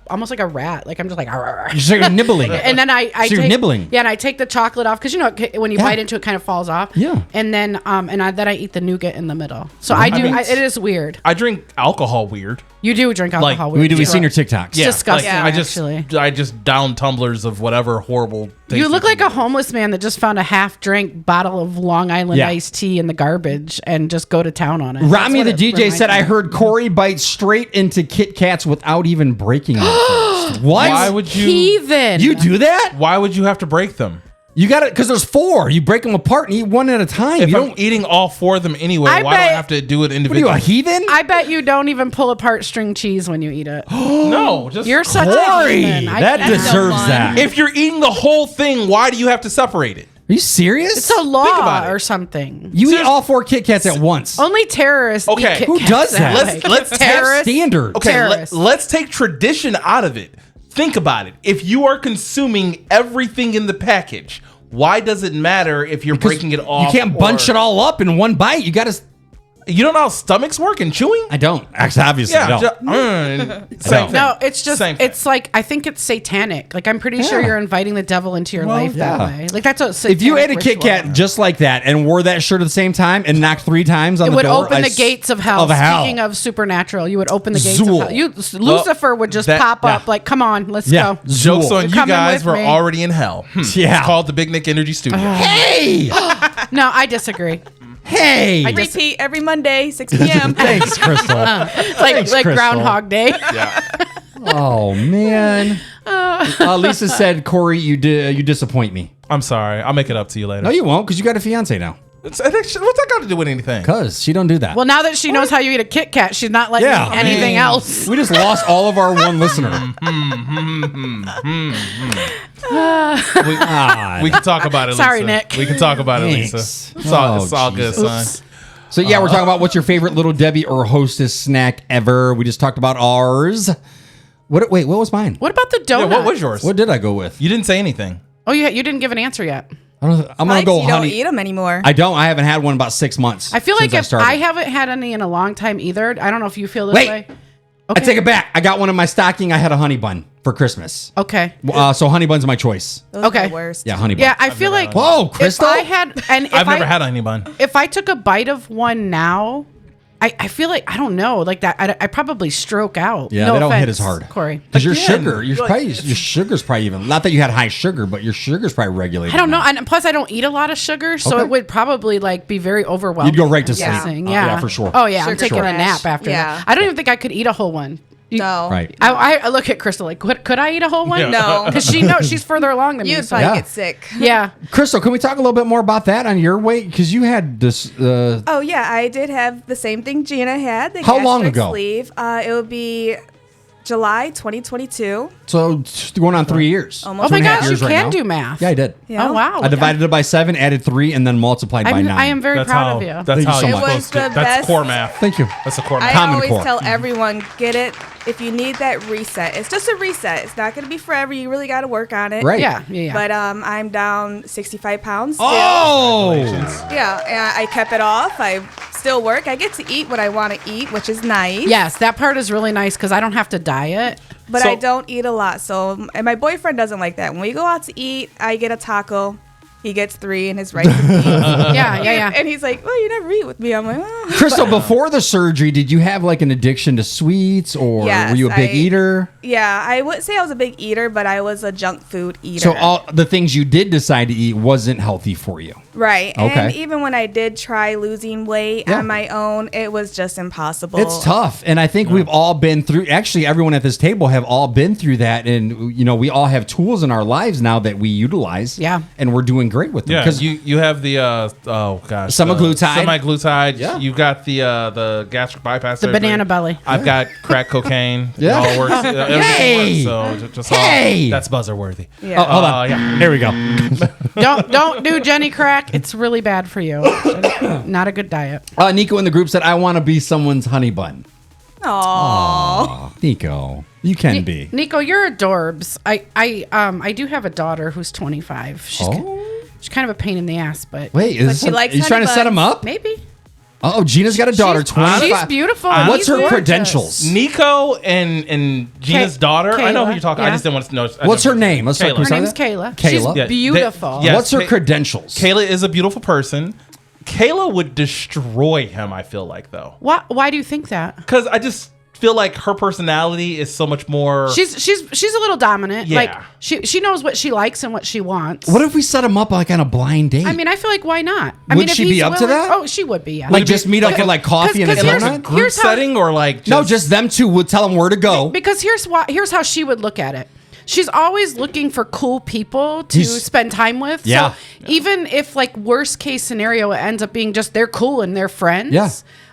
almost like a rat. Like I'm just like. "Arr." You're sort of nibbling. And then I So you're take, nibbling. Yeah, and I take the chocolate off because you know when you Yeah. bite into it, kind of falls off. Yeah. And then then I eat the nougat in the middle. So I do. mean- it is weird. I drink alcohol weird. You do drink alcohol. Like, weird, We've too. seen your TikToks. Yeah. disgusting, I just actually. I just down tumblers of whatever horrible You look like a homeless man that just found a half-drink bottle of Long Island iced tea in the garbage and just go to town on it. Rami, the DJ, said, I heard Corey bite straight into Kit Kats without even breaking them first. What? Why would you? Heathen. You do that? Why would you have to break them? You got it, because there's 4. You break them apart and eat one at a time. If You I'm don't. eating all 4 of them anyway, why do I have to do it What are individually? you, a heathen? I bet you don't even pull apart string cheese when you eat it. No, just You're such a Corey, heathen. I that can't. deserves that. if you're eating the whole thing, why do you have to separate it? Are you serious? It's a about law it. or something. You eat all 4 Kit Kats at once. Only terrorists Okay. eat Kit Who Kats does that? way. Let's have terrorists. Standard. Okay, Terrorists. let's take tradition out of it. Think about it. If you are consuming everything in the package, why does it matter if you're breaking it off? You can't bunch it all up in one bite. You got to. You don't know how stomachs work and chewing? I don't. Actually, obviously, I don't. Same thing. No, it's just, Same thing. it's like, I think it's satanic. Like, I'm pretty sure you're inviting the devil into your life that yeah. way. Like, that's a If you ate satanic a Kit ritual. Kat just like that and wore that shirt at the same time and knocked 3 times on It the would door, open the gates of hell. Speaking of supernatural, you would open the gates Zool. of hell. Lucifer would just pop up yeah. like, come on, let's Yeah. go. Jokes Zool. on You're you coming guys, with we're me. already in hell. Yeah. It's called the Big Nick Energy Studio. Hey! No, I disagree. Hey! Repeat every Monday, 6 p.m. Thanks, Crystal. Like Crystal. Groundhog Day. Oh, man. Lisa said, Corey, you disappoint me. I'm sorry. I'll make it up to you later. No, you won't, because you got a fiance now. What's that got to do with anything? Because she don't do that. Well, now that she knows how you eat a Kit Kat, she's not letting Yeah. you eat anything else. We just lost all of our one listener. We can talk about it, Lisa. Sorry, Nick. We can talk about it, Thanks. Lisa. It's all good, Jesus. son. So, yeah, we're talking about what's your favorite Little Debbie or Hostess snack ever. We just talked about ours. Wait, what was mine? What about the donut? Yeah, what was yours? What did I go with? You didn't say anything. Oh, you didn't give an answer yet. I'm going to Mike's, go you don't honey. eat them anymore. I don't. I haven't had one in about 6 months. I feel like since if started. I haven't had any in a long time either. I don't know if you feel this Wait. way. I take it back. I got one in my stocking. I had a honey bun for Christmas. Okay. So honey bun's my choice. Those are Okay. the worst. Yeah, honey bun. Yeah, I feel like Whoa, Crystal. if I had, and if I've never had a honey bun. If I took a bite of one now, I feel like, I don't know, like that, I probably stroke out. Yeah, no they don't hit offense, as hard. Corey. Because your Again, sugar, like, your sugar's probably even. Not that you had high sugar, but your sugar's probably regulated. I don't know. now. And plus, I don't eat a lot of sugar, so Okay. it would probably like be very overwhelming. You'd go right to sleep. Yeah, Yeah, for sure. Oh yeah, I'm Sugar taking a crash. nap after Yeah. that. I don't even think I could eat a whole one. No. Right. I look at Crystal like, could I eat a whole one? Yeah. No. Because she knows she's further along than me. You'd so- probably Yeah. get sick. Yeah. Crystal, can we talk a little bit more about that on your weight? Because you had this. Oh yeah, I did have the same thing Gina had. The How long gastric ago? Sleeve. It would be July 2022. So going on 3 years. Almost Oh my 2.5 gosh, you years right can now. do math. Yeah, I did. Yeah. Oh wow. I divided it by 7, added 3, and then multiplied by 9. I am very That's proud how. of you. That's Thank you how so you're much. It was supposed to. the That's best- core math. Thank you. That's a core I math. Common always Core. tell everyone, get it if you need that reset. It's just a reset. It's not going to be forever. You really got to work on it. Right. Yeah. But I'm down 65 pounds still. Oh! Yeah, and I kept it off. I still work. I get to eat what I want to eat, which is nice. Yes, that part is really nice because I don't have to diet. But So- I don't eat a lot. So, and my boyfriend doesn't like that. When we go out to eat, I get a taco. He gets 3 in his right to eat. Yeah. And he's like, well, you never eat with me. I'm like, oh. Crystal, before the surgery, did you have like an addiction to sweets, or Yes, were you a big eater? Yeah, I would say I was a big eater, but I was a junk food eater. So all the things you did decide to eat wasn't healthy for you. Right. Okay. And even when I did try losing weight Yeah. on my own, it was just impossible. It's tough, and I think we've all been through. Actually, everyone at this table have all been through that, and we all have tools in our lives now that we utilize. Yeah. and we're doing great with them. Yeah, because you have the Semaglutide. Semaglutide. Yeah. You got the gastric bypass. The surgery. banana belly. I've got crack cocaine. Yeah. It all works. Everything Hey! works. So just Hey! all, that's buzzer worthy. Yeah. Oh, hold on. Yeah. Here we go. Don't do Jenny crack. It's really bad for you. Not a good diet. Nico in the group said, "I want to be someone's honey bun." Aww. Nico, you can be. Nico, you're adorbs. I do have a daughter who's 25. She's kind of a pain in the ass, but Wait, is she likes he's trying to honey set him buns. up? maybe. Oh, Gina's got a daughter. She's 25. beautiful. What's He's her gorgeous. credentials? Nico and Gina's daughter. I know who you're talking. I yeah. just didn't want to know. What's her name? Let's Kayla. talk- Her name's Kayla. Kayla. She's Yeah, beautiful. Yes, What's her Kay- credentials? Kayla is a beautiful person. Kayla would destroy him. I feel like though, Why do you think that? because I just feel like her personality is so much more. She's a little dominant. Yeah. Like she knows what she likes and what she wants. What if we set him up like on a blind date? I mean, I feel like why not? Would she be up to that? Oh, she would be. Yeah. Like just meet up for like coffee and a 'cause here's- donut? group here's how- setting or like No, just them two would tell them where to go. Because here's how she would look at it. She's always looking for cool people to spend time with. Yeah. So even if like worst case scenario, it ends up being just they're cool and they're friends. Yeah.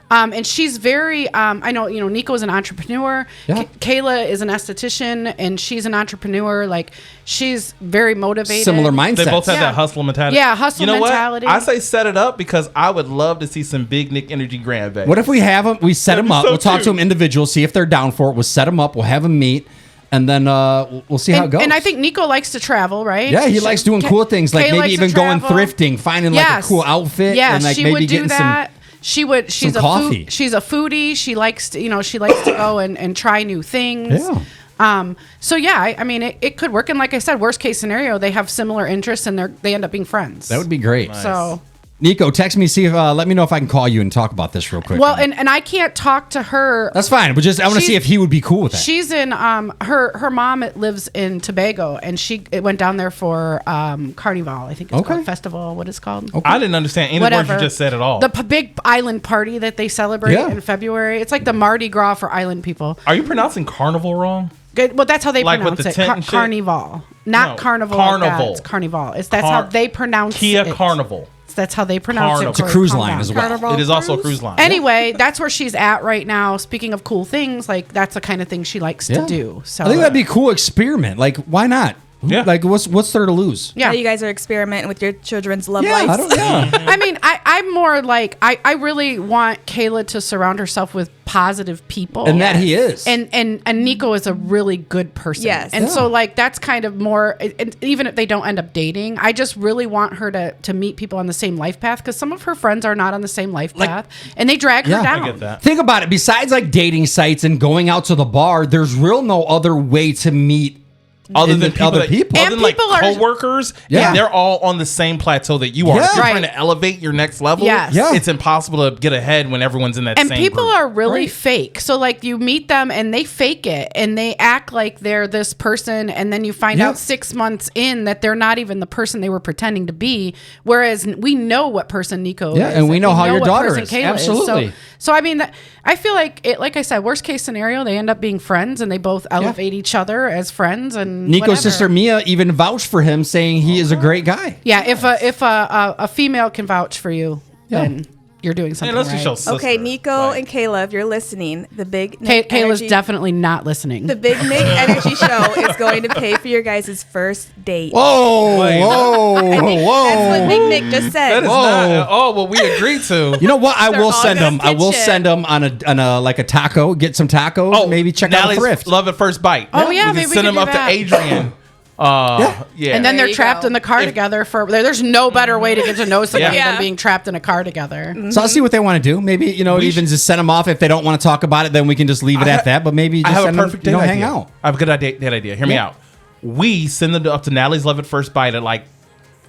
And she's very, I know, Nico's an entrepreneur. Yeah. Kayla is an esthetician and she's an entrepreneur. Like she's very motivated. Similar mindset. They both have Yeah. that hustle mentality. Yeah, hustle mentality. What? I say set it up because I would love to see some big Nick energy grand bags. What if we have them? We set That'd them be up. so We'll talk to cute. them individual, see if they're down for it. We'll set them up. We'll have them meet, and then we'll see how it goes. And I think Nico likes to travel, right? yeah, he likes doing cool things, like Kay maybe likes to even going travel. thrifting, finding like a cool outfit, Yeah, and like she maybe would do getting that. She's some coffee. She's a foodie. She likes to go and try new things. Yeah. So yeah, I mean it could work. And like I said, worst case scenario, they have similar interests and they end up being friends. That would be great. So Nico, text me, see if let me know if I can call you and talk about this real quick. well, and I can't talk to her. that's fine. But just I want to She's- see if he would be cool with that. She's in her mom lives in Tobago, and it went down there for Carnival. I think it's Okay. called festival. What it's called? I didn't understand any of the words you just said at all. The big island party that they celebrate Yeah. in February. It's like the Mardi Gras for island people. Are you pronouncing carnival wrong? Good. Well, that's how they Like with pronounce the it. tent and shit? Carnival, not No, carnival. carnival. Like that. It's carnival. That's how they pronounce Kia it. Carnival. That's how they pronounce Carnival. it. It's a Corey. cruise Calm line down. as well. Carnival It is also a cruise? cruise line. Anyway, that's where she's at right now. Speaking of cool things, like that's the kind of thing she likes to do. So I think that'd be a cool experiment. Like, why not? Yeah. Like, what's there to lose? yeah. Now you guys are experimenting with your children's love Yeah, lives. I don't. Yeah. I mean, I'm more like I really want Kayla to surround herself with positive people, And that he is. and Nico is a really good person. Yes. and Yeah. so like that's kind of more. And even if they don't end up dating, I just really want her to meet people on the same life path because some of her friends are not on the same life path, and they drag Yeah. her I down. get that. Think about it. Besides like dating sites and going out to the bar, there's real no other way to meet Other than people, other people. And other than like people are- coworkers, Yeah. they're all on the same plateau that you are. Yeah. If you're Right. trying to elevate your next level, Yes. Yeah. it's impossible to get ahead when everyone's in that And same people group. are really Right. fake. So like you meet them and they fake it and they act like they're this person and then you find Yeah. out 6 months in that they're not even the person they were pretending to be. Whereas we know what person Nico Yeah, is. and we know how your what daughter person is. Kayla Absolutely. So I mean, I feel like it. Like I said, worst case scenario, they end up being friends and they both elevate each other as friends. And Nico's whatever. sister Mia even vouched for him, saying he is a great guy. Yeah, if a female can vouch for you, then you're doing something unless you right. show sister. Okay, Nico Like, and Kayla, if you're listening, the big Nick Kayla's Energy, definitely not listening. the Big Nick Energy Show is going to pay for your guys' first date. Whoa, Wait. whoa, I think that's what Big Nick just said. that is not. Oh, well, we agreed to. You know what? I They're will all send gonna them. I will pitch it. send them on a like a taco. Get some tacos. Oh, maybe check out a Nally's thrift. Love at first bite. Oh, yeah, we maybe can we send could them do up that. to Adrian. Yeah, And then There they're you trapped go. in the car together for. There's no better way to get to know somebody Yeah. than being trapped in a car together. So I'll see what they want to do. Maybe even just send them off. If they don't want to talk about it, then we can just leave it at that. But maybe I just have a send them, perfect date idea. hang out. I have a good date idea. Hear me Yeah. out. We send them up to Natalie's Love at First Bite at like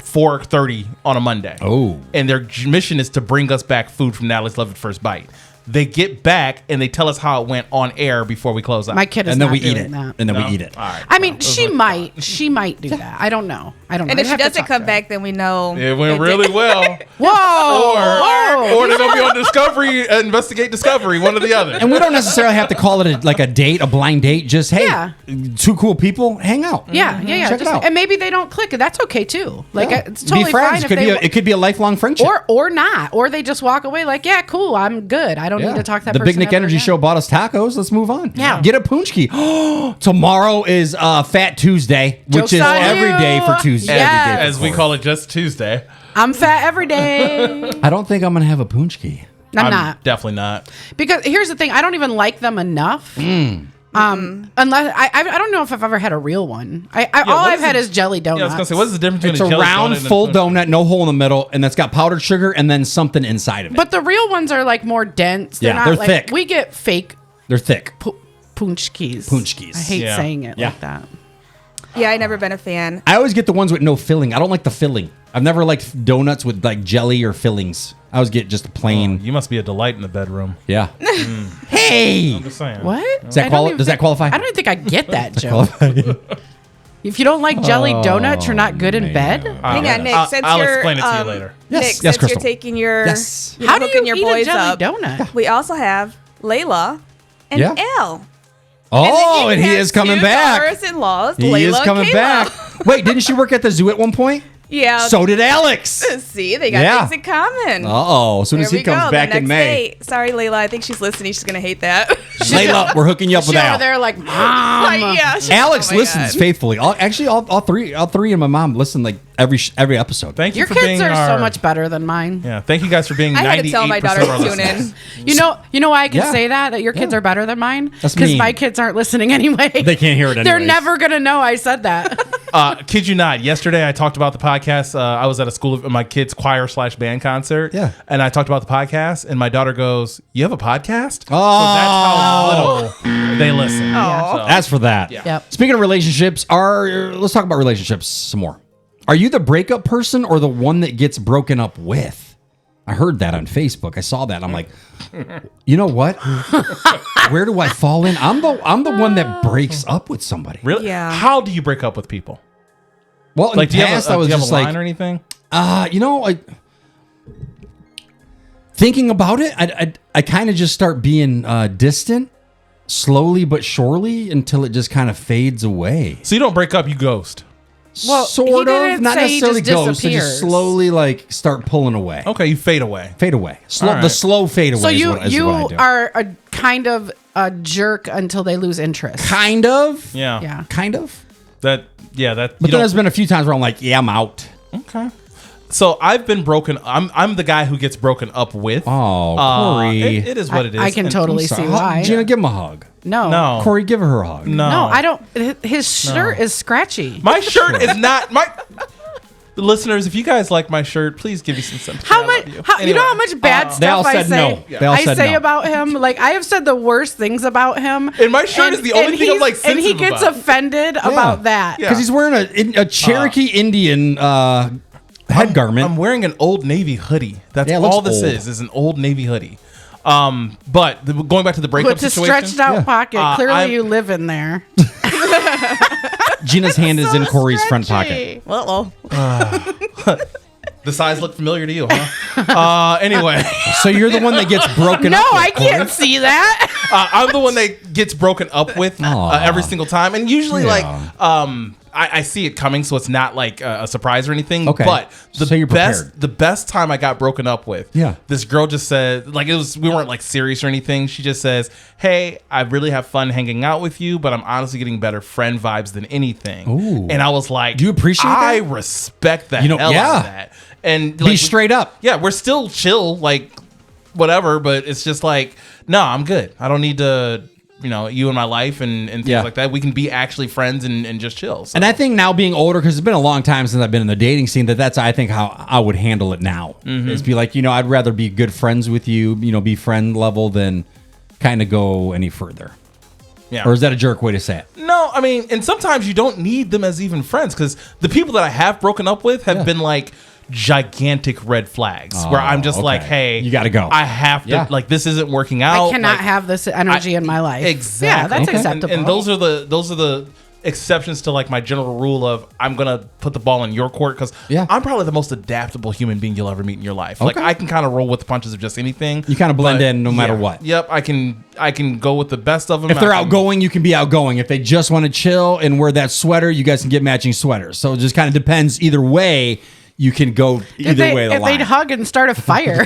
4:30 on a Monday. Oh. And their mission is to bring us back food from Natalie's Love at First Bite. They get back and they tell us how it went on air before we close out. My kid is And then not we doing eat it. that. And then No? we eat it. All right. I mean, Well, she might do that. I don't know. And I'd if she have to doesn't talk come to her. back, then we know It went it really did- well. Whoa! Or they're gonna be on Discovery, investigate Discovery, one or the other. And we don't necessarily have to call it like a date, a blind date. Just hey, Yeah. two cool people, hang out. Yeah. Check it out. And maybe they don't click, and that's okay too. Like Yeah. it's totally be friends. fine if Could they be it could be a lifelong friendship. or not, or they just walk away like, yeah, cool, I'm good. I don't need to talk to that the person Big Nick ever Energy again. Show bought us tacos. Let's move on. Yeah. Get a punchki. Tomorrow is Fat Tuesday, which Joke's is on every you. day for Tuesday. Yes. Every day As we call it, just Tuesday. I'm fat every day. I don't think I'm gonna have a punchki. I'm not. Definitely not. Because here's the thing, I don't even like them enough. Unless I don't know if I've ever had a real one. All what I've is had it? is jelly donuts. Yeah, I was gonna say, what's the difference It's between a a jelly round, donut and a full punch? donut, no hole in the middle, and that's got powdered sugar and then something inside of it. But the real ones are like more dense. Yeah, not they're like, thick. We get fake They're thick. punchkis. Punchkis. I hate Yeah. saying it Yeah. like that. Yeah, I never been a fan. I always get the ones with no filling. I don't like the filling. I've never liked donuts with like jelly or fillings. I always get just a plain. You must be a delight in the bedroom. Yeah. Hey. I'm just saying. What? Does that qualify? I don't even think I get that joke. If you don't like jelly donuts, you're not good in bed. Hang on, Nick. I'll explain it to you later. Yes. Nick, Yes, since Crystal. you're taking your, Yes. you're How do hooking you your eat boys a jelly up, donut? we also have Layla and Yeah. Elle. Oh, and he is coming back. Daughters-in-laws, He Layla is coming and Kayla. back. Wait, didn't she work at the zoo at one point? Yeah. So did Alex. See, they got Yeah. things in common. Uh-oh. As soon as There he we go. comes The back in next May. day. Sorry, Layla. I think she's listening. She's gonna hate that. Layla, we're hooking you up She's with over Al. there like, Mom. Yeah, she's- Alex oh my listens God. faithfully. All three and my mom listen like every episode. Thank you Your for kids being are our, so much better than mine. Yeah, thank you guys for being 98% I had to tell my daughter of our to tune listeners. in. You know why I can Yeah. say that your kids are better than mine? That's Because mean. my kids aren't listening anyway. They can't hear it They're anyways. never gonna know I said that. Kid you not, yesterday I talked about the podcast. I was at a school of my kids' choir/band concert. Yeah. And I talked about the podcast, and my daughter goes, "You have a podcast?" Oh. So that's how little they listen. Oh. So- As for that. Yeah. Yep. Speaking of relationships, let's talk about relationships some more. Are you the breakup person or the one that gets broken up with? I heard that on Facebook. I saw that. I'm like, you know what? Where do I fall in? I'm the one that breaks up with somebody. Really? Yeah. How do you break up with people? Well, in Like, the do you have past, a, I was do you have just a line like, or anything? thinking about it, I kind of just start being distant, slowly but surely, until it just kind of fades away. So you don't break up, you ghost. Well, Sort he of, didn't not say he necessarily just ghost. I just disappears. slowly like start pulling away, Okay, you fade away. fade away. All right. The slow fade away. So is you what I do. are a kind of a jerk until they lose interest. Kind of, Yeah. Yeah. kind of. That. But you then don't- there's been a few times where I'm like, yeah, I'm out. Okay. So I've been broken. I'm the guy who gets broken up with. Oh, Corey. It is what it is. I can And- totally Sorry. see why. Gina, give him a hug. No. No. Corey, give her a hug. No. No, I don't. His shirt is scratchy. My shirt is not my. Listeners, if you guys like my shirt, please give me some sympathy. How I much? love you. You know how much bad They all stuff I said say? no. They all I said say no. about him. Like I have said the worst things about him. And my shirt is the only thing I'm, like, and he sensitive gets about. offended about that. Yeah. Because he's wearing a Cherokee Indian head garment. I'm wearing an Old Navy hoodie. That's Yeah, it looks all this old. is an Old Navy hoodie. But going back to the breakup With a situation. stretched out Yeah. pocket. Clearly, I'm- you live in there. Gina's hand is So in Corey's front pocket. stretchy. Well, The size look familiar to you, huh? Anyway, So you're the one that gets broken No, up with, I can't Corey? see that. I'm the one that gets broken up with Aw. every single time, and usually Yeah. I see it coming, so it's not like a surprise or anything. Okay. But So you're prepared. the best time I got broken up with, Yeah. this girl just said, like, we weren't like serious or anything. She just says, "Hey, I really have fun hanging out with you, but I'm honestly getting better friend vibes than anything." Ooh. And I was like, Do you appreciate I that? respect the You know, hell yeah. out of that. And Be like, straight up. yeah, we're still chill, like whatever, but it's just like, no, I'm good. I don't need to, you in my life and things Yeah. like that. We can be actually friends and just chill. So. And I think now being older, because it's been a long time since I've been in the dating scene, that's I think how I would handle it now. Mm-hmm. Is be like, I'd rather be good friends with you, be friend level than kind of go any further. yeah. Or is that a jerk way to say it? No, I mean, and sometimes you don't need them as even friends because the people that I have broken up with have been like gigantic red flags where I'm just okay. like, hey, You gotta go. I have to, Yeah. like, this isn't working out. I cannot Like, have this energy in my life. Exactly. Yeah, that's Okay. acceptable. And those are the exceptions to like my general rule of I'm gonna put the ball in your court because Yeah. I'm probably the most adaptable human being you'll ever meet in your life. Like Okay. I can kind of roll with the punches of just anything. You kinda blend But, in no matter yeah. what. Yep, I can go with the best of them. If they're I can- outgoing, you can be outgoing. If they just want to chill and wear that sweater, you guys can get matching sweaters. So it just kind of depends. Either way, you can go either way. If they'd hug and start a fire.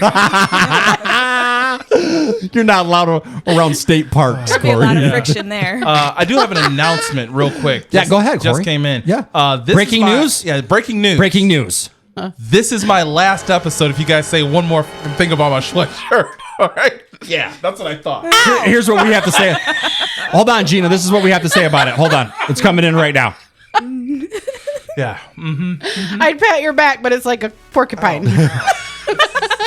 You're not allowed around state parks, there'd be a Corey. lot of friction there. I do have an announcement real quick. Yeah, go ahead, Just Corey. came in. Yeah. This Breaking is my- news? Yeah, breaking news. Breaking news. This is my last episode. If you guys say one more thing about my sweatshirt, all right? Yeah, that's what I thought. Here's what we have to say. Hold on, Gina. This is what we have to say about it. Hold on. It's coming in right now. Yeah. I'd pat your back, but it's like a porcupine. She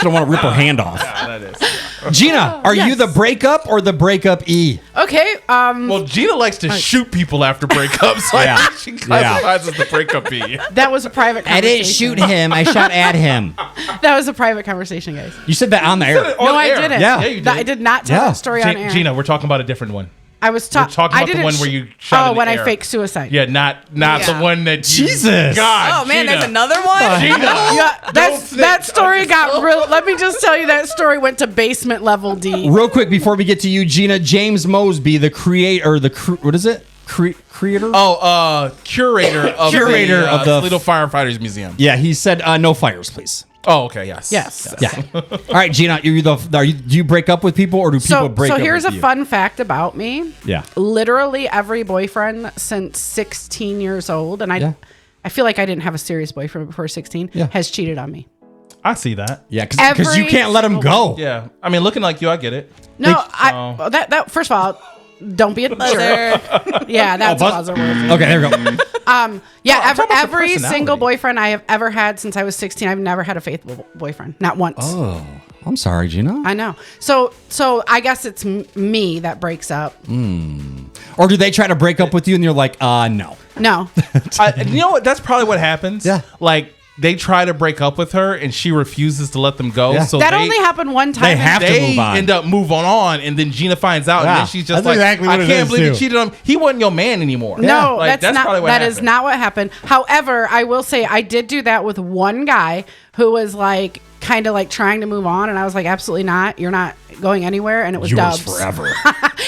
don't want to rip her hand off. Yeah, that is. Gina, are you the breakup or the breakup E? Okay. Well, Gina likes to shoot people after breakups. So I think she classifies as the breakup B. That was a private conversation. I didn't shoot him. I shot at him. That was a private conversation, guys. You said that on the air. No, I didn't. Yeah. you did. I did not tell that story on air. Gina, we're talking about a different one. I was We're talking about the one where you shot in the when air. I faked suicide. Yeah, not the one that. Jesus. God. Oh man, Gina. there's another one. Gina. Yeah, that story got real. Let me just tell you, that story went to basement level D. Real quick before we get to you, Gina, James Mosby, the creator, what is it? Creator? Curator of Curator of the Toledo Firefighters Museum. Yeah, he said no fires, please. Oh, okay, yes. Yes. Yeah. All right, Gina, do you break up with people or do people break up with you? So here's a fun fact about me. Yeah. Literally every boyfriend since 16 years old, and I feel like I didn't have a serious boyfriend before 16, has cheated on me. I see that. Yeah, because you can't let them go. Yeah. I mean, looking like you, I get it. No, that first of all, don't be a jerk. Yeah, that's a buzzer word. Okay, there we go. Every single boyfriend I have ever had since I was 16, I've never had a faithful boyfriend, not once. Oh, I'm sorry, Gina. I know. So I guess it's me that breaks up. Or do they try to break up with you and you're like, no? No. You know what? That's probably what happens. Yeah. Like, they try to break up with her and she refuses to let them go. Yeah. So That only happened one time. They have to they move on. end up moving on, and then Gina finds out, and then she's just That's like, exactly what I it can't is, believe you too. cheated on him. He wasn't your man anymore. No, Like, that's not. probably what That is happened. not what happened. However, I will say I did do that with one guy who was like kind of like trying to move on, and I was like, absolutely not. You're not going anywhere. And it was Yours Dubs forever.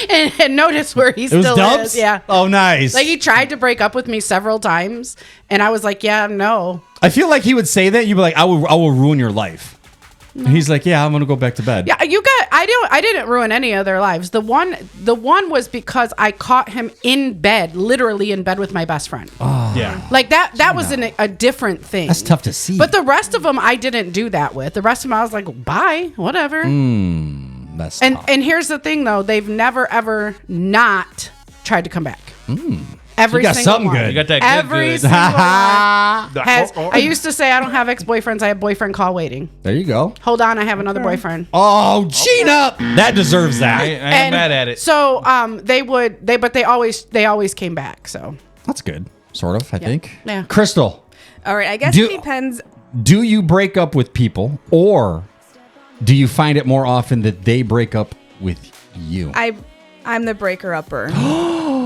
and notice where he It was still Dubs? is. Yeah. Oh, nice. Like he tried to break up with me several times, and I was like, yeah, no. I feel like he would say that. You'd be like, I will ruin your life. And he's like, yeah, I'm going to go back to bed. Yeah, I didn't ruin any of their lives. The one was because I caught him in bed, literally in bed with my best friend. Yeah. Like that was a different thing. That's tough to see. But the rest of them I didn't do that with. The rest of them I was like, bye, whatever. That's tough. And here's the thing though, they've never ever not tried to come back. Every You got single something one. good. You got that Every good. single one has. Oh. I used to say I don't have ex-boyfriends. I have boyfriend call waiting. There you go. Hold on, I have another boyfriend. Oh, Gina. That deserves I that. ain't mad at it. So they always came back. So That's good. Sort of, I think. Yeah. Crystal, All right, I guess it depends. do you break up with people or do you find it more often that they break up with you? I'm the breaker upper.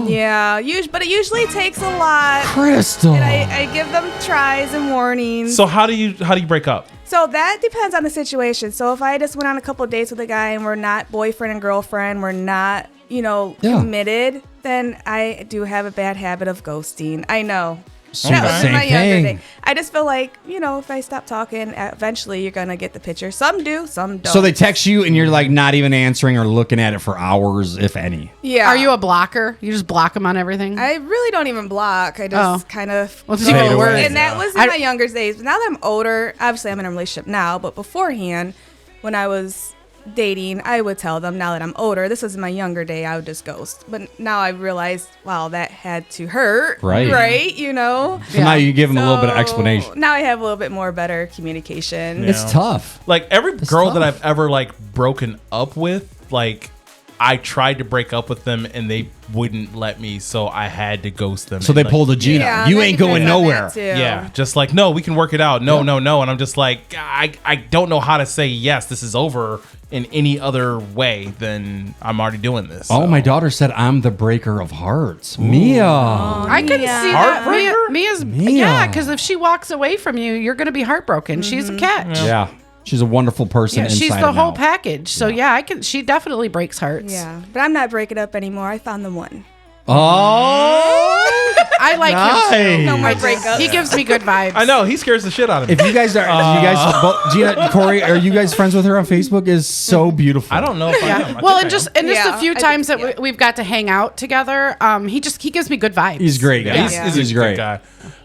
Yeah, but it usually takes a lot. Crystal. And I give them tries and warnings. So how do you break up? So that depends on the situation. So if I just went on a couple of dates with a guy and we're not boyfriend and girlfriend, we're not, committed, then I do have a bad habit of ghosting. I know. That was Same my younger thing. day. I just feel like, if I stop talking, eventually you're going to get the picture. Some do, some don't. So they text you and you're like not even answering or looking at it for hours, if any. Yeah. are you a blocker? You just block them on everything? I really don't even block. I just kind of. Well, it's even Fade worse. away. And that was in my younger days. But now that I'm older, obviously I'm in a relationship now, but beforehand, when I was dating, I would tell them. Now that I'm older, this was in my younger day, I would just ghost. But now I realized, wow, that had to hurt. Right. Right? So now you give them a little bit of So explanation. Now I have a little bit more better communication. Yeah. It's tough. Like every girl tough. that I've ever like broken up with, like I tried to break up with them and they wouldn't let me, so I had to ghost them. So And, they like, pulled a Gina. Yeah, You that ain't going depends on nowhere. that, too. Yeah, just like, no, we can work it out. No. And I'm just like, I don't know how to say yes, this is over in any other way than I'm already doing this. Oh, so. my daughter said I'm the breaker of hearts. Mia. I can see that. Heartbreaker? Mia's Mia. yeah, because if she walks away from you, you're going to be heartbroken. She's a catch. Yeah. She's a wonderful person. Yeah, she's inside the and whole out. package. So yeah, she definitely breaks hearts. Yeah. But I'm not breaking up anymore. I found the one. Oh. I like him too. No more I just- breakups. He gives me good vibes. I know, he scares the shit out of me. If you guys Gina, Corey, are you guys friends with her on Facebook? Is so beautiful. I don't know if I am. I Well, think and I just am. a few I think- times that we've got to hang out together, he gives me good vibes. He's great. Yeah, Guys. he's He's a great. good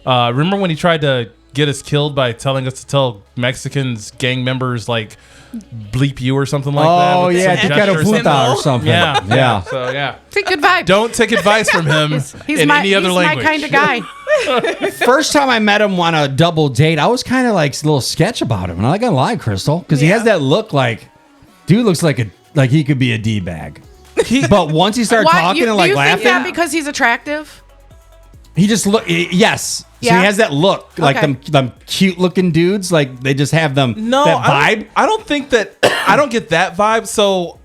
guy. Remember when he tried to get us killed by telling us to tell Mexicans gang members like bleep you or something like that? Oh with yeah, some te quiero gesture or something? puta or something. Yeah, yeah. So yeah, Take good vibes. don't take advice from him in any other language. my kind of guy. First time I met him on a double date, I was kind of like a little sketch about him, and I'm not gonna lie, Crystal, because he has that look like Dude looks like he could be a D bag. But once he started talking and like do you laughing, think that because he's attractive? he just look. Yes, so Yeah? he has that look, like Okay. them cute looking dudes. Like they just have them that vibe. I don't think that. I don't get that vibe. So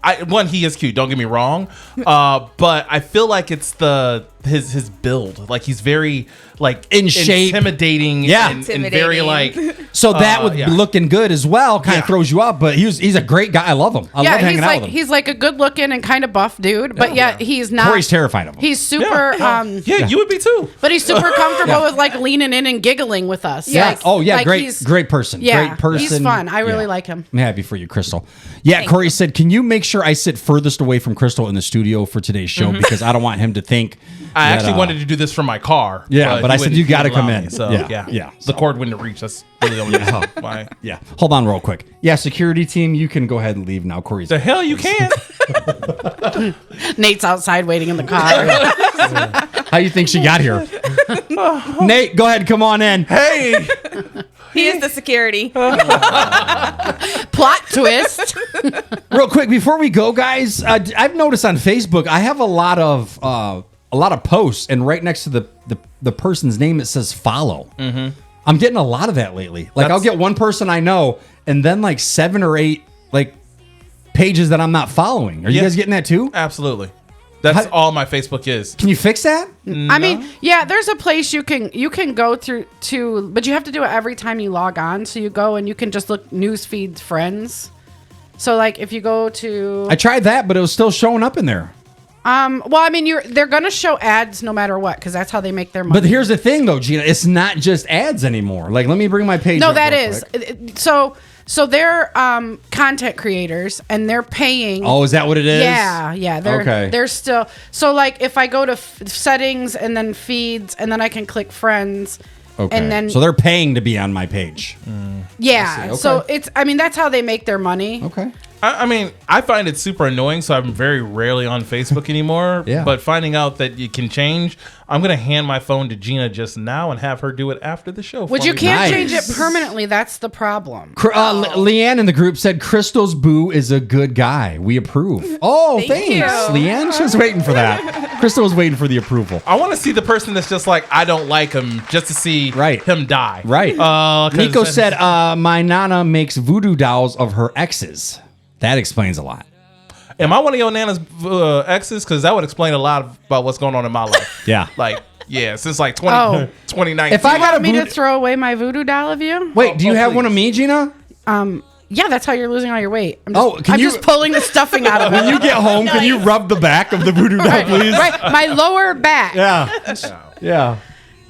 he is cute. Don't get me wrong. But I feel like it's his build. Like he's very like In shape. intimidating. Yeah. and very like. So that would be yeah. looking good as well. Kind of throws you up, but he's a great guy. I love him. I love hanging out with him. He's like a good looking and kind of buff dude, but yet he's not. Corey's terrified of him. He's super. Yeah, you would be too. But he's super comfortable with like leaning in and giggling with us. Yeah. Like, Great person. Yeah, Great person. he's fun. I really Yeah. like him. I'm happy for you, Crystal. Yeah, Corey said, can you make sure I sit furthest away from Crystal in the studio for today's show because I don't want him to think. I that, actually wanted to do this from my car. Yeah, but he I said, wouldn't- you he gotta wouldn't come allow in. me, So Yeah, yeah. so- The cord wouldn't reach. That's really the only reason why. Yeah. Hold on real quick. Yeah, security team, you can go ahead and leave now. Corey's. The hell you can. Nate's outside waiting in the car. How you think she got here? Nate, go ahead. Come on in. Hey. He is the security. Plot twist. Real quick, before we go, guys, I've noticed on Facebook, I have a lot of posts, and right next to the person's name, it says follow. Mm-hmm. I'm getting a lot of that lately. Like, I'll get one person I know, and then like 7 or 8 like pages that I'm not following. Are you guys getting that too? Absolutely. That's all my Facebook is. Can you fix that? I mean, yeah, there's a place you can go through to, but you have to do it every time you log on. So you go and you can just look news feeds, friends. So like if you go to, I tried that, but it was still showing up in there. well, I mean, they're gonna show ads no matter what because that's how they make their money. But here's the thing, though, Gina, it's not just ads anymore. Like, let me bring my page. No, up that real is quick. so they're content creators and they're paying. Oh, is that what it is? Yeah. They're still so like if I go to settings and then feeds and then I can click friends. Okay. And then so they're paying to be on my page. yeah. Okay. So I mean that's how they make their money. Okay. I mean, I find it super annoying, so I'm very rarely on Facebook anymore. Yeah. But finding out that you can change, I'm going to hand my phone to Gina just now and have her do it after the show. Which for you me. can't Nice. change it permanently. That's the problem. Leanne in the group said Crystal's boo is a good guy. We approve. Oh, thanks. you. Leanne, she was waiting for that. Crystal was waiting for the approval. I want to see the person that's just like, I don't like him, just to see him die. Right. 'Cause Nico said, my Nana makes voodoo dolls of her exes. That explains a lot. am I one of your Nana's exes? Because that would explain a lot about what's going on in my life. Yeah. Like, yeah, since like Oh. 2019. If I got a Want me to voodoo... throw away my voodoo doll of you? Wait, do you have please. one of me, Gina? Yeah, that's how you're losing all your weight. I'm just, Oh, can I'm you- just pulling the stuffing out of it. When you get home, can you rub the back of the voodoo doll, please? Right, my lower back. Yeah. Yeah.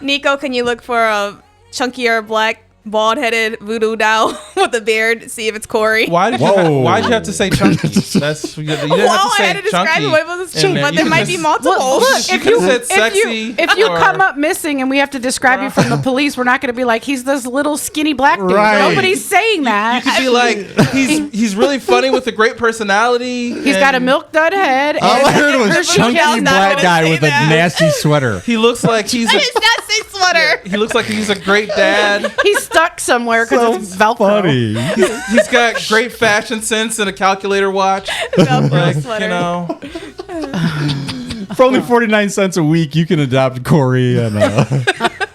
Nico, can you look for a chunkier black bald-headed voodoo doll with a beard? See if it's Corey. Why'd you have to say chunky? That's you didn't Well, have to say I had to describe chunky. it. What was And chunky? then But you there could might be just- multiple. Look, You if could've you said sexy if you or- come up missing and we have to describe you from the police, we're not going to be like he's this little skinny black dude. Right. Nobody's saying You that. could be like, he's really funny with a great personality. He's got a milk dud head. All I heard was Her chunky female's not black gonna guy say with that. a nasty sweater. He looks like he's I did not say sweater. he looks like he's a great dad. He's stuck somewhere because it's Velcro. He's got great fashion sense and a calculator watch. Velcro Like, sweater. you know, For only 49 cents a week, you can adopt Corey, and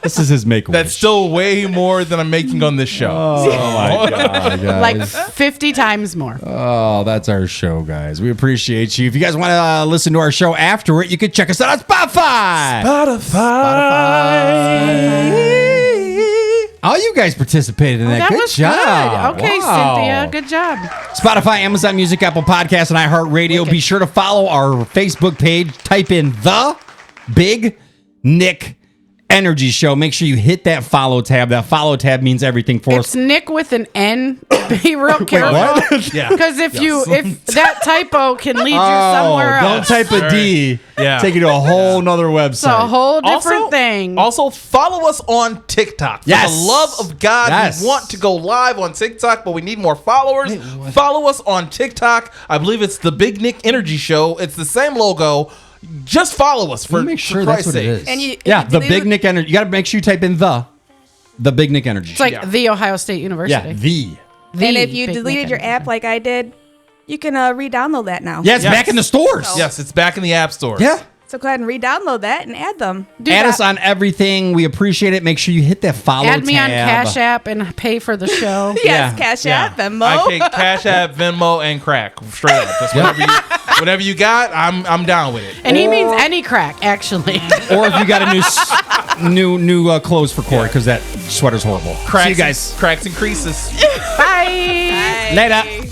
this is his make-a-wish. that's still way more than I'm making on this show. Oh my god, guys. Like 50 times more. Oh, that's our show, guys. We appreciate you. If you guys want to listen to our show after it, you can check us out on Spotify. Oh, you guys participated in that. That Good was job. good. Okay, Wow. Cynthia. Good job. Spotify, Amazon Music, Apple Podcasts, and iHeartRadio. Be sure to follow our Facebook page. Type in The Big Nick Energy Show. Make sure you hit that follow tab. That follow tab means everything for It's us. Nick with an N. Be real careful. what? Yeah. Because if that typo can lead you somewhere don't else. type a D. Yeah. Take you to a whole nother website. It's a whole different thing. Also, follow us on TikTok. Yes. For the love of God, Yes. we want to go live on TikTok, but we need more followers. Follow us on TikTok. I believe it's the Big Nick Energy Show. It's the same logo. Just follow us for Let me make sure for that's Christ's what it sake. is. And you- yeah, if the you Big delete- Nick Energy. You got to make sure you type in the Big Nick Energy. It's like the Ohio State University. yeah, the. The And if you Big deleted Nick your Energy. app like I did, You can re-download that now. Yeah, it's back in the stores. Yes, it's back in the app store. Yeah. So go ahead and re-download that and add them. Add us on everything. We appreciate it. Make sure you hit that follow Add me tab. on Cash App and pay for the show. Yes, Yeah. Cash Yeah. App, Venmo. I take Cash App, Venmo, and crack straight up. Just whatever you got, I'm down with it. And he means any crack, actually. Or if you got a new clothes for Corey, because that sweater's horrible. Cracks, See you guys. cracks and creases. Bye. Later.